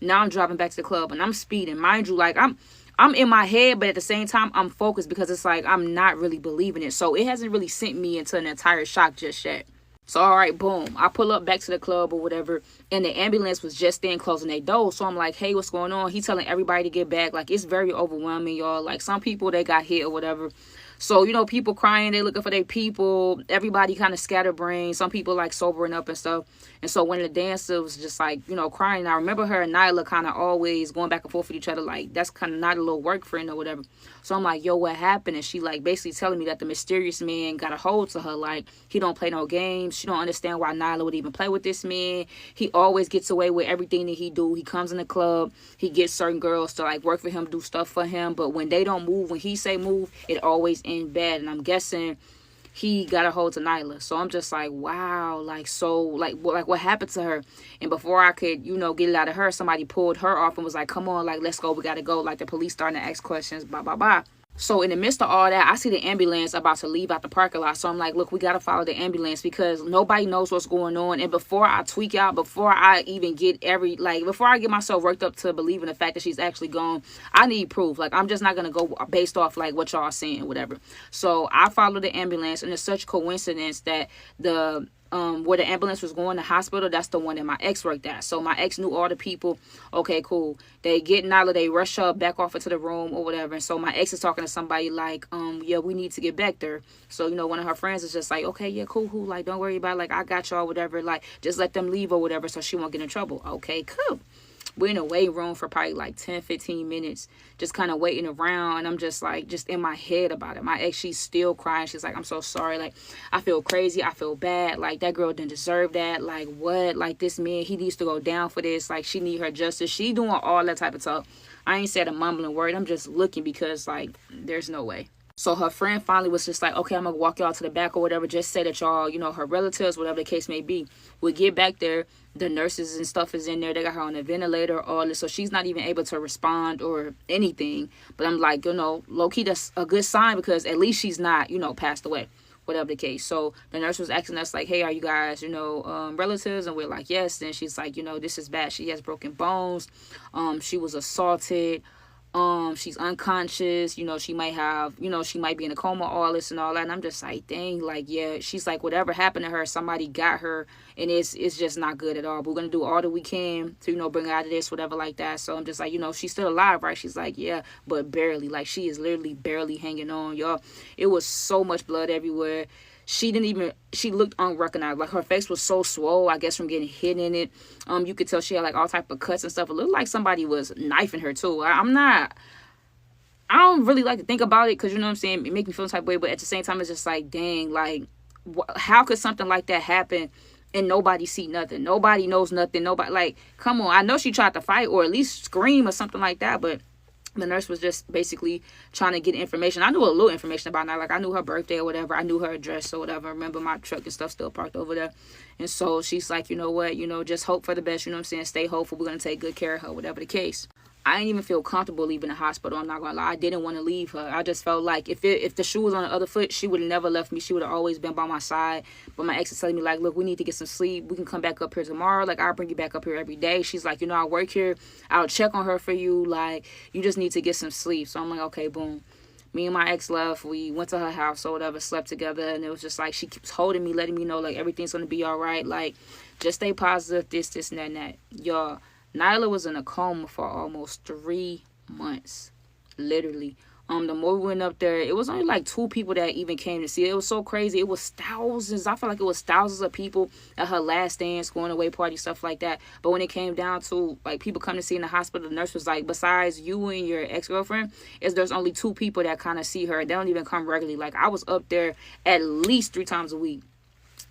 Now I'm driving back to the club, and I'm speeding. Mind you, like, I'm in my head, but at the same time, I'm focused because it's like I'm not really believing it. So it hasn't really sent me into an entire shock just yet. So, all right, boom. I pull up back to the club or whatever, and the ambulance was just then closing their door. So I'm like, hey, what's going on? He telling everybody to get back. Like, it's very overwhelming, y'all. Like, some people, they got hit or whatever. So, you know, people crying, they looking for their people. Everybody kind of scatterbrained. Some people, like, sobering up and stuff. And so when the dancer was just, like, you know, crying, I remember her and Nyla kind of always going back and forth with each other. Like, that's kind of not a little work friend or whatever. So I'm like, yo, what happened? And she, like, basically telling me that the mysterious man got a hold to her. Like, he don't play no games. She don't understand why Nyla would even play with this man. He always gets away with everything that he do. He comes in the club. He gets certain girls to, like, work for him, do stuff for him. But when they don't move, when he say move, it always ends bad. And I'm guessing he got a hold to Nyla. So I'm just like, wow, like, so, like what happened to her? And before I could, you know, get it out of her, somebody pulled her off and was like, come on, like, let's go, we gotta go. Like, the police starting to ask questions, blah, blah, blah. So in the midst of all that, I see the ambulance about to leave out the parking lot. So I'm like, look, we got to follow the ambulance because nobody knows what's going on. And before I tweak out, before I even get before I get myself worked up to believe in the fact that she's actually gone, I need proof. Like, I'm just not going to go based off, like, what y'all saying, whatever. So I follow the ambulance, and it's such coincidence that where the ambulance was going, the hospital, that's the one that my ex worked at. So my ex knew all the people. Okay, cool. They get Nyla, they rush her back off into the room or whatever. And so my ex is talking to somebody like, yeah, we need to get back there. So, you know, one of her friends is just like, okay, yeah, cool. Like, don't worry about it. Like, I got y'all, whatever. Like, just let them leave or whatever so she won't get in trouble. Okay, cool. We're in a waiting room for probably like 10, 15 minutes, just kind of waiting around. And I'm just like, just in my head about it. My ex, she's still crying. She's like, I'm so sorry. Like, I feel crazy. I feel bad. Like, that girl didn't deserve that. Like, what? Like, this man, he needs to go down for this. Like, she need her justice. She doing all that type of talk. I ain't said a mumbling word. I'm just looking because, like, there's no way. So her friend finally was just like, okay, I'm going to walk y'all to the back or whatever. Just say that y'all, you know, her relatives, whatever the case may be. We get back there. The nurses and stuff is in there. They got her on a ventilator, all this. So she's not even able to respond or anything. But I'm like, you know, low-key, that's a good sign because at least she's not, you know, passed away, whatever the case. So the nurse was asking us like, hey, are you guys, you know, relatives? And we're like, yes. And she's like, you know, this is bad. She has broken bones. She was assaulted. She's unconscious, you know, she might have, you know, she might be in a coma, all this and all that. And I'm just like, dang, like, yeah, she's like, whatever happened to her, somebody got her, and it's just not good at all. But we're gonna do all that we can to, you know, bring her out of this, whatever like that. So I'm just like, you know, she's still alive, right? She's like, yeah, but barely. Like, she is literally barely hanging on, y'all. It was so much blood everywhere. She looked unrecognizable. Like, her face was so swole, I guess, from getting hit in it. You could tell she had, like, all type of cuts and stuff. It looked like somebody was knifing her, too. I don't really like to think about it because, you know what I'm saying, it makes me feel some type of way. But at the same time, it's just like, dang, like, how could something like that happen and nobody see nothing? Nobody knows nothing. Nobody, like, come on. I know she tried to fight or at least scream or something like that, but the nurse was just basically trying to get information. I knew a little information about her. Like, I knew her birthday or whatever. I knew her address or whatever. I remember my truck and stuff still parked over there. And so she's like, you know what? You know, just hope for the best. You know what I'm saying? Stay hopeful. We're going to take good care of her, whatever the case. I didn't even feel comfortable leaving the hospital. I'm not going to lie. I didn't want to leave her. I just felt like if the shoe was on the other foot, she would have never left me. She would have always been by my side. But my ex is telling me, like, look, we need to get some sleep. We can come back up here tomorrow. Like, I'll bring you back up here every day. She's like, you know, I work here. I'll check on her for you. Like, you just need to get some sleep. So I'm like, okay, boom. Me and my ex left. We went to her house or whatever, slept together. And it was just like, she keeps holding me, letting me know, like, everything's going to be all right. Like, just stay positive, this, and that, and that. Y'all, Nyla was in a coma for almost 3 months, literally. The more we went up there, it was only like 2 people that even came to see it. It was so crazy. It was thousands. I feel like it was thousands of people at her last dance, going away party, stuff like that. But when it came down to like people coming to see in the hospital, the nurse was like, besides you and your ex-girlfriend, there's only 2 people that kind of see her. They don't even come regularly. Like, I was up there at least 3 times a week.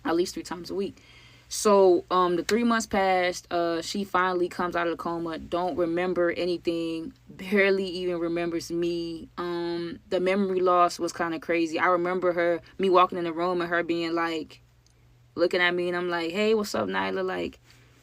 At least 3 times a week. So the 3 months passed. She finally comes out of the coma. Don't remember anything. Barely even remembers me. The memory loss was kind of crazy. I remember me walking in the room and her being like, looking at me, and I'm like, hey, what's up, Nyla? Like,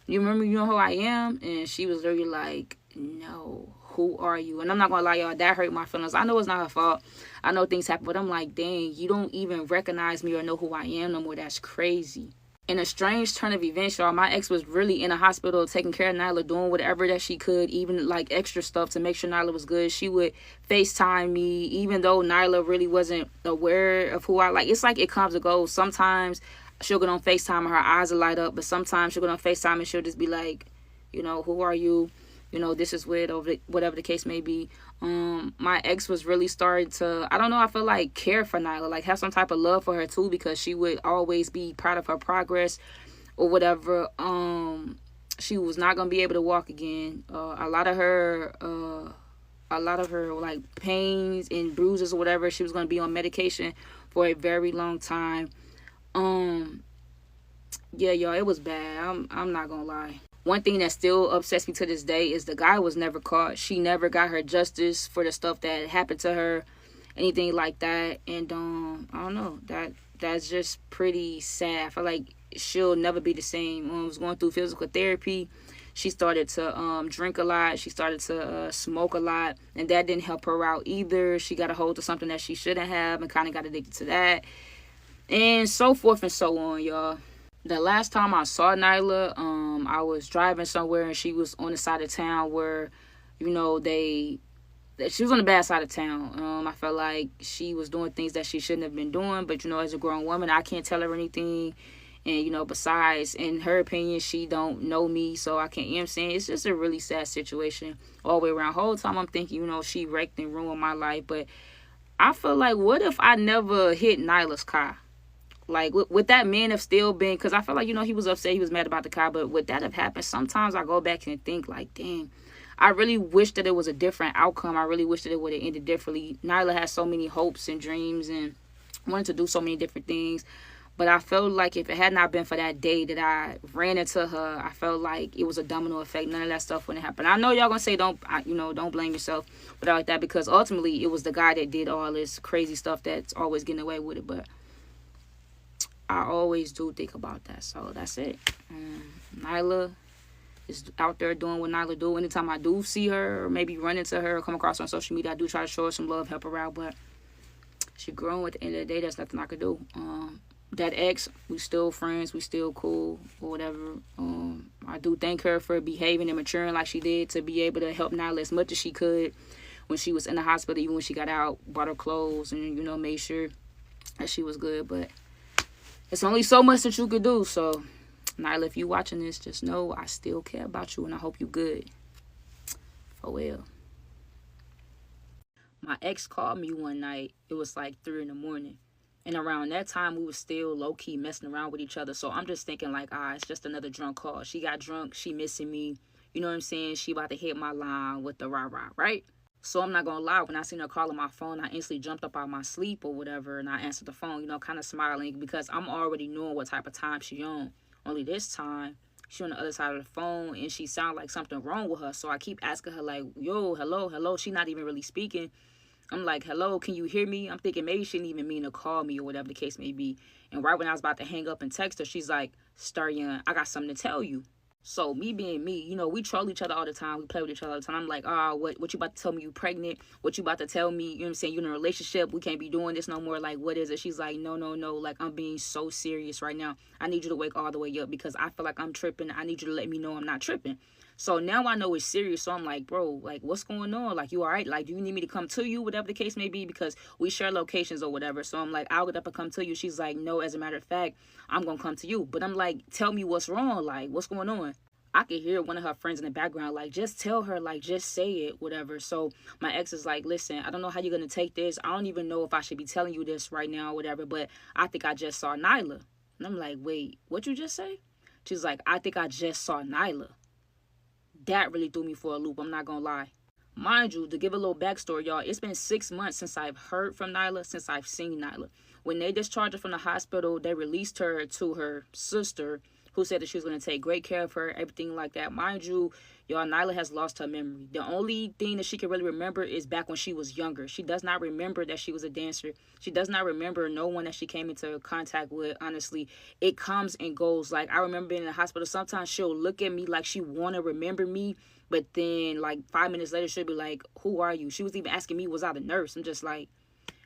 you remember, you know who I am? And she was literally like, no, who are you? And I'm not gonna lie, y'all, that hurt my feelings. I know it's not her fault. I know things happen, but I'm like, dang, you don't even recognize me or know who I am no more. That's crazy. In a strange turn of events, y'all, my ex was really in a hospital taking care of Nyla, doing whatever that she could, even like extra stuff to make sure Nyla was good. She would FaceTime me, even though Nyla really wasn't aware of who I like. It's like it comes and goes. Sometimes she'll get on FaceTime and her eyes will light up, but sometimes she'll get on FaceTime and she'll just be like, you know, who are you? You know, this is weird, or whatever the case may be. My ex was really starting to, I don't know, I feel like care for Nyla, like have some type of love for her too, because she would always be proud of her progress or whatever. She was not gonna be able to walk again. A lot of her like pains and bruises or whatever, she was gonna be on medication for a very long time. Yeah, y'all, it was bad. I'm not gonna lie. One thing that still upsets me to this day is the guy was never caught. She never got her justice for the stuff that happened to her, anything like that. And I don't know, that's just pretty sad. I feel like she'll never be the same. When I was going through physical therapy, she started to drink a lot. She started to smoke a lot, and that didn't help her out either. She got a hold of something that she shouldn't have and kind of got addicted to that, and so forth and so on, y'all. The last time I saw Nyla, I was driving somewhere and she was on the side of town where, you know, she was on the bad side of town. I felt like she was doing things that she shouldn't have been doing, but, you know, as a grown woman, I can't tell her anything. And, you know, besides, in her opinion, she don't know me, so I can't, you know what I'm saying? It's just a really sad situation all the way around. The whole time I'm thinking, you know, she wrecked and ruined my life, but I feel like, what if I never hit Nyla's car? Like, would that man have still been, because I feel like, you know, he was upset, he was mad about the car, but would that have happened? Sometimes I go back and think, like, dang, I really wish that it was a different outcome. I really wish that it would have ended differently. Nyla had so many hopes and dreams and wanted to do so many different things, but I felt like if it had not been for that day that I ran into her, I felt like it was a domino effect. None of that stuff wouldn't happen. I know y'all gonna say don't blame yourself, but like that, because ultimately it was the guy that did all this crazy stuff that's always getting away with it, but I always do think about that. So that's it. Nyla is out there doing what Nyla do. Anytime I do see her or maybe run into her or come across her on social media, I do try to show her some love, help her out. But she grown. At the end of the day, there's nothing I could do. That ex, we still friends. We still cool or whatever. I do thank her for behaving and maturing like she did to be able to help Nyla as much as she could when she was in the hospital, even when she got out, bought her clothes and, you know, made sure that she was good. But it's only so much that you could do. So, Nyla, if you watching this, just know I still care about you and I hope you good. For real. My ex called me one night. It was like 3 a.m. And around that time, we were still low-key messing around with each other. So I'm just thinking like, it's just another drunk call. She got drunk. She missing me. You know what I'm saying? She about to hit my line with the rah-rah, right? So I'm not going to lie, when I seen her calling my phone, I instantly jumped up out of my sleep or whatever, and I answered the phone, you know, kind of smiling, because I'm already knowing what type of time she on. Only this time, she on the other side of the phone, and she sound like something wrong with her. So I keep asking her, like, yo, hello. She not even really speaking. I'm like, hello, can you hear me? I'm thinking maybe she didn't even mean to call me or whatever the case may be. And right when I was about to hang up and text her, she's like, Staryon, I got something to tell you. So me being me, you know, we troll each other all the time. We play with each other all the time. I'm like, what you about to tell me you pregnant? What you about to tell me, you know what I'm saying, you're in a relationship. We can't be doing this no more. Like, what is it? She's like, no. Like, I'm being so serious right now. I need you to wake all the way up because I feel like I'm tripping. I need you to let me know I'm not tripping. So now I know it's serious. So I'm like, bro, like, what's going on? Like, you all right? Like, do you need me to come to you? Whatever the case may be, because we share locations or whatever. So I'm like, I'll get up and come to you. She's like, no, as a matter of fact, I'm going to come to you. But I'm like, tell me what's wrong. Like, what's going on? I could hear one of her friends in the background, like, just tell her, like, just say it, whatever. So my ex is like, listen, I don't know how you're going to take this. I don't even know if I should be telling you this right now or whatever, but I think I just saw Nyla. And I'm like, wait, what you just say? She's like, I think I just saw Nyla. That really threw me for a loop, I'm not going to lie. Mind you, to give a little backstory, y'all, it's been 6 months since I've heard from Nyla, since I've seen Nyla. When they discharged her from the hospital, they released her to her sister, who said that she was going to take great care of her, everything like that. Mind you, y'all, Nyla has lost her memory. The only thing that she can really remember is back when she was younger. She does not remember that she was a dancer. She does not remember no one that she came into contact with. Honestly, it comes and goes. Like, I remember being in the hospital. Sometimes she'll look at me like she want to remember me, but then like 5 minutes later, she'll be like, who are you? She was even asking me, was I the nurse? I'm just like,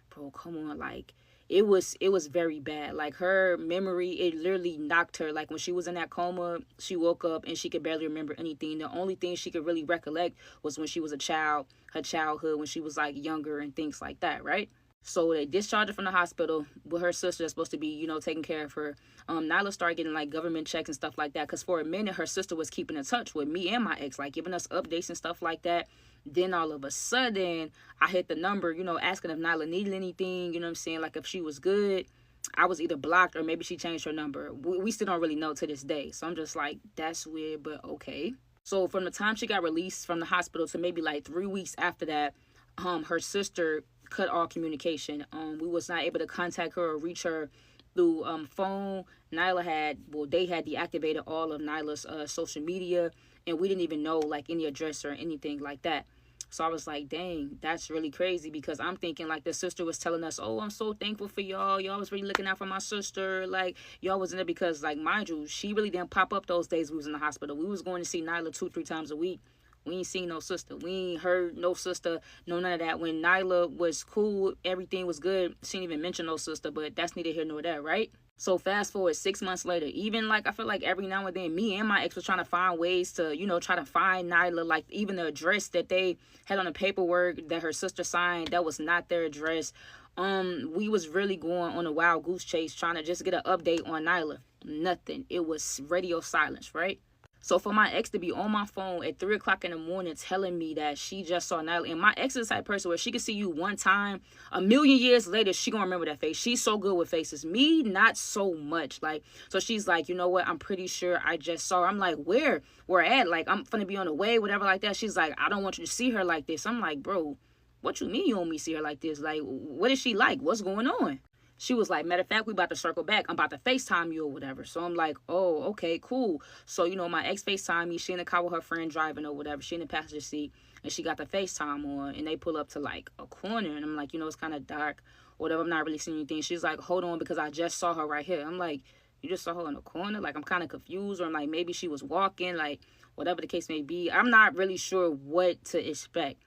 bro, come on. Like, it was very bad. Like, her memory, it literally knocked her. Like, when she was in that coma, she woke up and she could barely remember anything. The only thing she could really recollect was when she was a child, her childhood, when she was like younger and things like that, right? So they discharged her from the hospital with her sister that's supposed to be, you know, taking care of her. Nyla started getting like government checks and stuff like that, because for a minute her sister was keeping in touch with me and my ex, like giving us updates and stuff like that. Then all of a sudden I hit the number, you know, asking if Nyla needed anything, you know what I'm saying, like if she was good. I was either blocked or maybe she changed her number. We still don't really know to this day. So I'm just like, that's weird, but okay. So from the time she got released from the hospital to maybe like 3 weeks after that, her sister cut all communication. We was not able to contact her or reach her through phone. Nyla they had deactivated all of Nyla's social media, and we didn't even know like any address or anything like that. So I was like, dang, that's really crazy, because I'm thinking like the sister was telling us, oh, I'm so thankful for y'all. Y'all was really looking out for my sister. Like, y'all was in there because, like, mind you, she really didn't pop up those days we was in the hospital. We was going to see Nyla 2-3 times a week. We ain't seen no sister. We ain't heard no sister, no none of that. When Nyla was cool, everything was good. She didn't even mention no sister, but that's neither here nor there, right? So fast forward 6 months later, even like I feel like every now and then me and my ex was trying to find ways to, you know, try to find Nyla, like even the address that they had on the paperwork that her sister signed, that was not their address. We was really going on a wild goose chase trying to just get an update on Nyla. Nothing. It was radio silence, right? So for my ex to be on my phone at 3 o'clock in the morning telling me that she just saw Nyla, and my ex is the type of person where she can see you one time, a million years later, she gonna remember that face. She's so good with faces. Me, not so much. Like, so she's like, you know what? I'm pretty sure I just saw her. I'm like, where? Where at? Like, I'm finna be on the way, whatever like that. She's like, I don't want you to see her like this. I'm like, bro, what you mean you want me to see her like this? Like, what is she like? What's going on? She was like, matter of fact, we about to circle back. I'm about to FaceTime you or whatever. So I'm like, oh, okay, cool. So, you know, my ex FaceTime me. She in the car with her friend driving or whatever. She in the passenger seat, and she got the FaceTime on, and they pull up to like a corner, and I'm like, you know, it's kind of dark or whatever. I'm not really seeing anything. She's like, hold on, because I just saw her right here. I'm like, you just saw her in the corner? Like, I'm kind of confused, or I'm like, maybe she was walking, like whatever the case may be. I'm not really sure what to expect.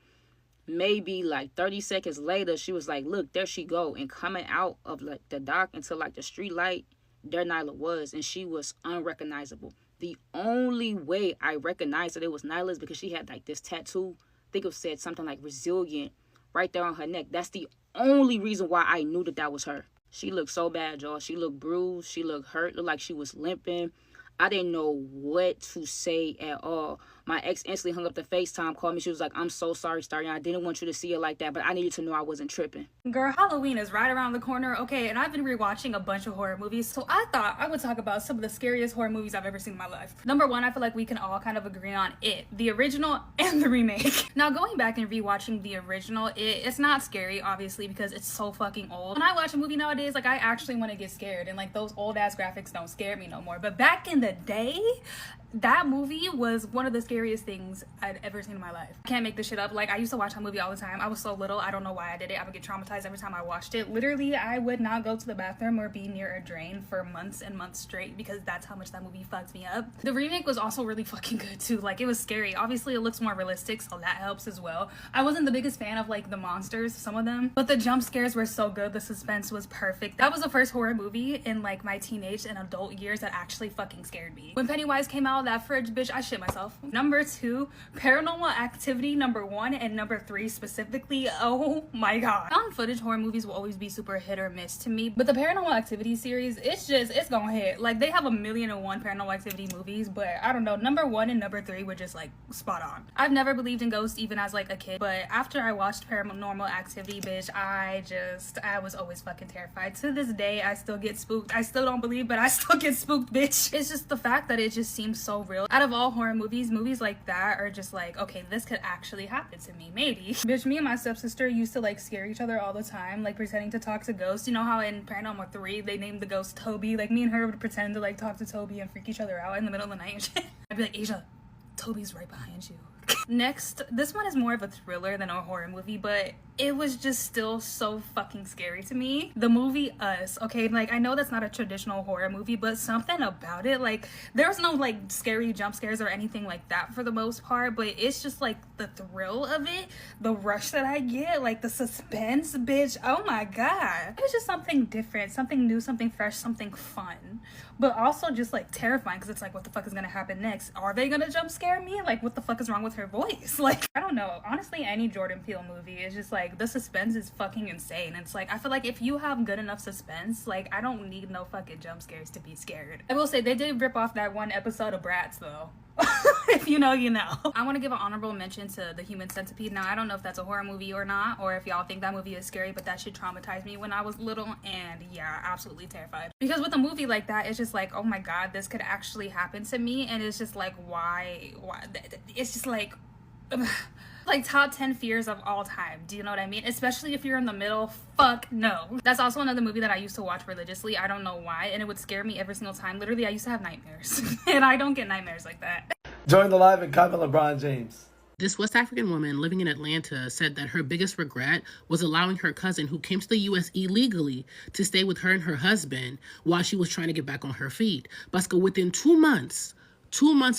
Maybe like 30 seconds later, she was like, look, there she go. And coming out of like the dark into like the street light, there Nyla was, and she was unrecognizable. The only way I recognized that it was Nyla is because she had like this tattoo. I think it said something like resilient right there on her neck. That's the only reason why I knew that was her. She looked so bad, y'all. She looked bruised. She looked hurt. Looked like she was limping. I didn't know what to say at all. My ex instantly hung up the FaceTime, called me. She was like, I'm so sorry, Starry. I didn't want you to see her like that, but I needed to know I wasn't tripping. Girl, Halloween is right around the corner. Okay, and I've been rewatching a bunch of horror movies, so I thought I would talk about some of the scariest horror movies I've ever seen in my life. Number one, I feel like we can all kind of agree on It, the original and the remake. Now, going back and rewatching the original, it's not scary, obviously, because it's so fucking old. When I watch a movie nowadays, like, I actually want to get scared, and like those old ass graphics don't scare me no more. But back in the day, that movie was one of the scariest things I'd ever seen in my life. I can't make this shit up. Like, I used to watch that movie all the time. I was so little. I don't know why I did it. I would get traumatized every time I watched it. Literally, I would not go to the bathroom or be near a drain for months and months straight because that's how much that movie fucked me up. The remake was also really fucking good too. Like, it was scary. Obviously, it looks more realistic, so that helps as well. I wasn't the biggest fan of like the monsters, some of them, but the jump scares were so good. The suspense was perfect. That was the first horror movie in like my teenage and adult years that actually fucking scared me. When Pennywise came out, that fridge, bitch, I shit myself. Number two, Paranormal Activity number 1 and number 3 specifically. Oh my god. Found footage horror movies will always be super hit or miss to me, but the Paranormal Activity series, it's gonna hit. Like, they have 1,000,001 Paranormal Activity movies, but I don't know, number 1 and number 3 were just like spot on. I've never believed in ghosts even as like a kid, but after I watched Paranormal Activity, bitch, I was always fucking terrified. To this day, I still get spooked. I still don't believe, but I still get spooked, bitch. It's just the fact that it just seems so so real. Out of all horror movies, movies like that are just like, okay, this could actually happen to me, maybe. Bitch, me and my stepsister used to like scare each other all the time, like pretending to talk to ghosts. You know how in Paranormal 3 they named the ghost Toby? Like me and her would pretend to like talk to Toby and freak each other out in the middle of the night and shit. I'd be like, Asia, Toby's right behind you. Next, this one is more of a thriller than a horror movie, but it was just still so fucking scary to me. The movie Us, okay, like I know that's not a traditional horror movie, but something about it, like there's no like scary jump scares or anything like that for the most part, but it's just like the thrill of it, the rush that I get, like the suspense, bitch, oh my god. It's just something different, something new, something fresh, something fun, but also just like terrifying because it's like, what the fuck is gonna happen next? Are they gonna jump scare me? Like, what the fuck is wrong with her voice? Like, I don't know. Honestly, any Jordan Peele movie is just like, the suspense is fucking insane. It's like, I feel like if you have good enough suspense, like, I don't need no fucking jump scares to be scared. I will say, they did rip off that one episode of Bratz, though. If you know, you know. I want to give an honorable mention to The Human Centipede. Now, I don't know if that's a horror movie or not, or if y'all think that movie is scary, but that shit traumatized me when I was little, and yeah, absolutely terrified. Because with a movie like that, it's just like, oh my god, this could actually happen to me, and it's just like, why? It's just like, ugh. Like top 10 fears of all time. Do you know what I mean? Especially if you're in the middle. Fuck no. That's also another movie that I used to watch religiously. I don't know why. And it would scare me every single time. Literally, I used to have nightmares. And I don't get nightmares like that. Join the live and comment LeBron James. This West African woman living in Atlanta said that her biggest regret was allowing her cousin, who came to the U.S. illegally, to stay with her and her husband while she was trying to get back on her feet. But within 2 months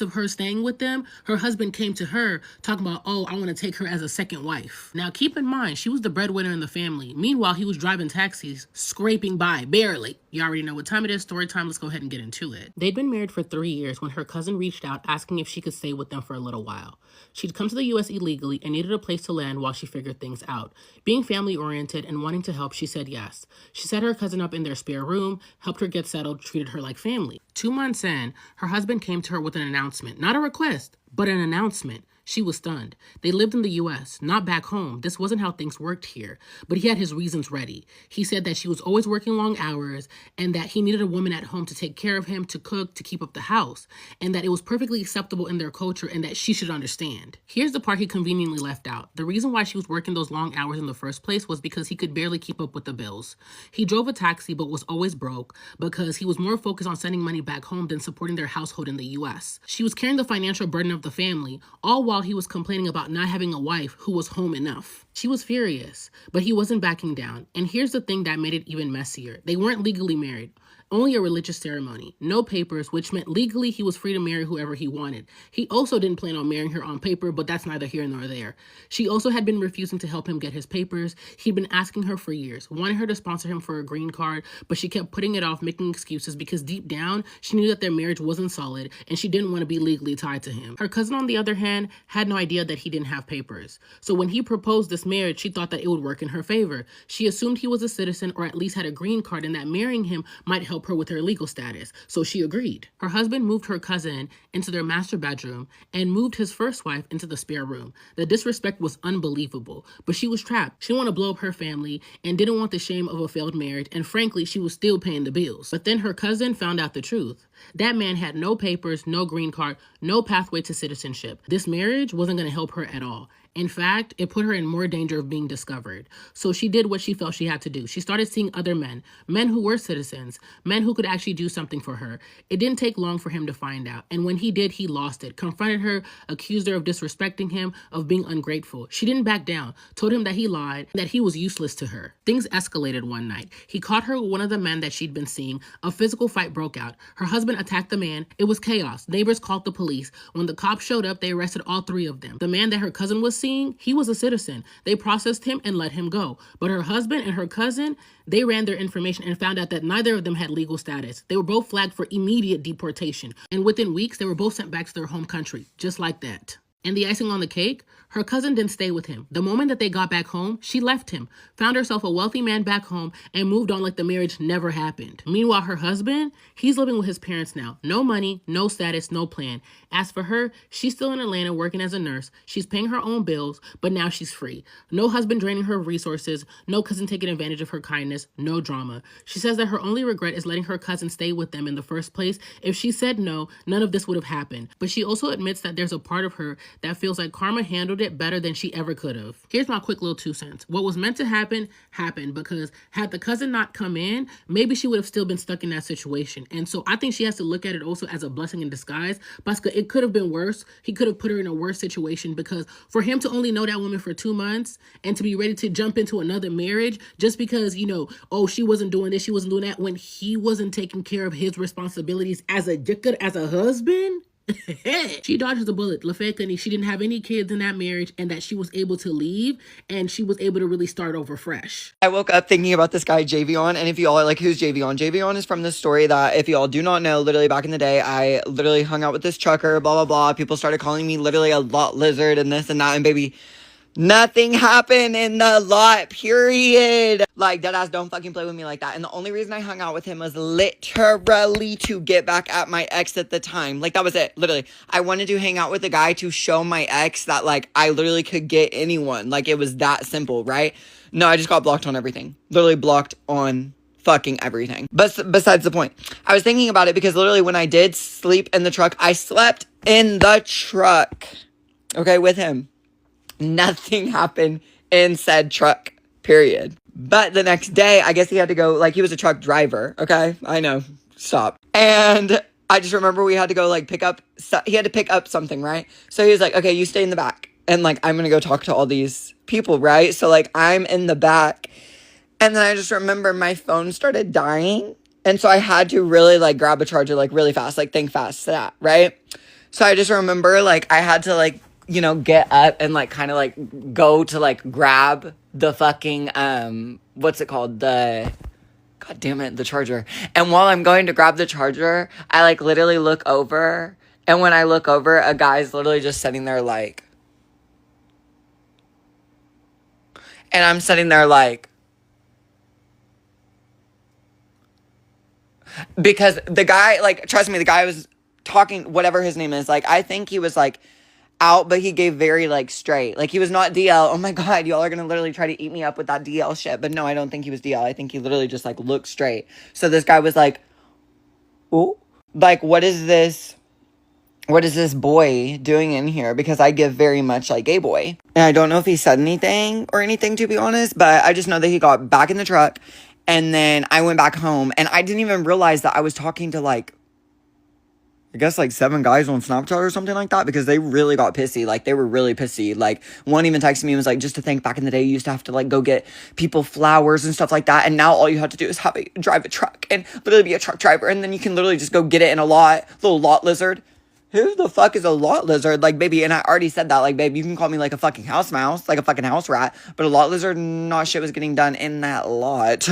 of her staying with them, her husband came to her talking about, oh, I want to take her as a second wife. Now, keep in mind, she was the breadwinner in the family. Meanwhile, he was driving taxis, scraping by, barely. You already know what time it is. Story time. Let's go ahead and get into it. They'd been married for 3 years when her cousin reached out asking if she could stay with them for a little while. She'd come to the U.S. illegally and needed a place to land while she figured things out. Being family-oriented and wanting to help, she said yes. She set her cousin up in their spare room, helped her get settled, treated her like family. 2 months in, her husband came to her with an announcement. Not a request, but an announcement. She was stunned. They lived in the U.S., not back home. This wasn't how things worked here. But he had his reasons ready. He said that she was always working long hours and that he needed a woman at home to take care of him, to cook, to keep up the house, and that it was perfectly acceptable in their culture and that she should understand. Here's the part he conveniently left out. The reason why she was working those long hours in the first place was because he could barely keep up with the bills. He drove a taxi but was always broke because he was more focused on sending money back home than supporting their household in the U.S. She was carrying the financial burden of the family, all while he was complaining about not having a wife who was home enough. She was furious, but he wasn't backing down. And here's the thing that made it even messier. They weren't legally married. Only a religious ceremony. No papers, which meant legally he was free to marry whoever he wanted. He also didn't plan on marrying her on paper, but that's neither here nor there. She also had been refusing to help him get his papers. He'd been asking her for years, wanting her to sponsor him for a green card, but she kept putting it off, making excuses because deep down, she knew that their marriage wasn't solid and she didn't want to be legally tied to him. Her cousin, on the other hand, had no idea that he didn't have papers. So when he proposed this marriage, she thought that it would work in her favor. She assumed he was a citizen or at least had a green card and that marrying him might help her with her legal status, so she agreed. Her husband moved her cousin into their master bedroom and moved his first wife into the spare room. The disrespect was unbelievable, but she was trapped. She didn't want to blow up her family and didn't want the shame of a failed marriage, and frankly, she was still paying the bills. But then her cousin found out the truth. That man had no papers, no green card, no pathway to citizenship. This marriage wasn't going to help her at all. In fact, it put her in more danger of being discovered. So she did what she felt she had to do. She started seeing other men who were citizens, men who could actually do something for her. It didn't take long for him to find out. And when he did, he lost it, confronted her, accused her of disrespecting him, of being ungrateful. She didn't back down, told him that he lied, that he was useless to her. Things escalated one night. He caught her with one of the men that she'd been seeing. A physical fight broke out. Her husband attacked the man. It was chaos. Neighbors called the police. When the cops showed up, they arrested all three of them. The man that her cousin was seeing, he was a citizen. They processed him and let him go. But her husband and her cousin, they ran their information and found out that neither of them had legal status. They were both flagged for immediate deportation. And within weeks, they were both sent back to their home country, just like that. And the icing on the cake, her cousin didn't stay with him. The moment that they got back home, she left him, found herself a wealthy man back home, and moved on like the marriage never happened. Meanwhile, her husband, he's living with his parents now. No money, no status, no plan. As for her, she's still in Atlanta working as a nurse. She's paying her own bills, but now she's free. No husband draining her resources, no cousin taking advantage of her kindness, no drama. She says that her only regret is letting her cousin stay with them in the first place. If she said no, none of this would have happened. But she also admits that there's a part of her that feels like karma handled it better than she ever could have. Here's my quick little 2 cents. What was meant to happen, happened, because had the cousin not come in, maybe she would have still been stuck in that situation. And so I think she has to look at it also as a blessing in disguise. But it could have been worse. He could have put her in a worse situation, because for him to only know that woman for 2 months and to be ready to jump into another marriage just because, you know, oh, she wasn't doing this, she wasn't doing that, when he wasn't taking care of his responsibilities as a husband. She dodged the bullet. LaFay, she didn't have any kids in that marriage, and that she was able to leave and she was able to really start over fresh. I woke up thinking about this guy Javion, and if y'all are like, who's Javion? Javion is from this story that, if y'all do not know, literally back in the day, I literally hung out with this trucker, blah, blah, blah. People started calling me literally a lot lizard and this and that, and baby, nothing happened in the lot, period. Like, deadass, don't fucking play with me like that. And the only reason I hung out with him was literally to get back at my ex at the time. Like, that was it, literally. I wanted to hang out with a guy to show my ex that, like, I literally could get anyone. Like, it was that simple, right? No, I just got blocked on everything. Literally blocked on fucking everything. But besides the point, I was thinking about it because literally when I did sleep in the truck, I slept in the truck, okay, with him. Nothing happened in said truck, period. But the next day, I guess he had to go, like, he was a truck driver, okay? I know, stop. And I just remember we had to go, like, he had to pick up something, right? So he was like, okay, you stay in the back. And, like, I'm gonna go talk to all these people, right? So, like, I'm in the back. And then I just remember my phone started dying. And so I had to really, like, grab a charger, like, really fast, like, think fast to that, right? So I just remember, like, I had to, like, you know, get up and, like, kind of, like, go to, like, grab the fucking, what's it called? God damn it, the charger. And while I'm going to grab the charger, I, like, literally look over. And when I look over, a guy's literally just sitting there, like, and I'm sitting there, like, because the guy, like, trust me, the guy was talking, whatever his name is, like, I think he was, like, out, but he gave very, like, straight. Like, he was not DL. Oh my god, y'all are gonna literally try to eat me up with that DL shit. But no, I don't think he was DL. I think he literally just, like, looked straight. So this guy was like, ooh, like, what is this boy doing in here? Because I give very much like a boy. And I don't know if he said anything or anything, to be honest, but I just know that he got back in the truck, and then I went back home, and I didn't even realize that I was talking to, like, I guess, like, 7 guys on Snapchat or something like that, because they really got pissy. Like, they were really pissy. Like, one even texted me and was like, just to think, back in the day, you used to have to, like, go get people flowers and stuff like that, and now all you have to do is drive a truck and literally be a truck driver, and then you can literally just go get it in a lot. Little lot lizard. Who the fuck is a lot lizard? Like, baby, and I already said that, like, babe, you can call me, like, a fucking house mouse, like a fucking house rat, but a lot lizard, not shit was getting done in that lot.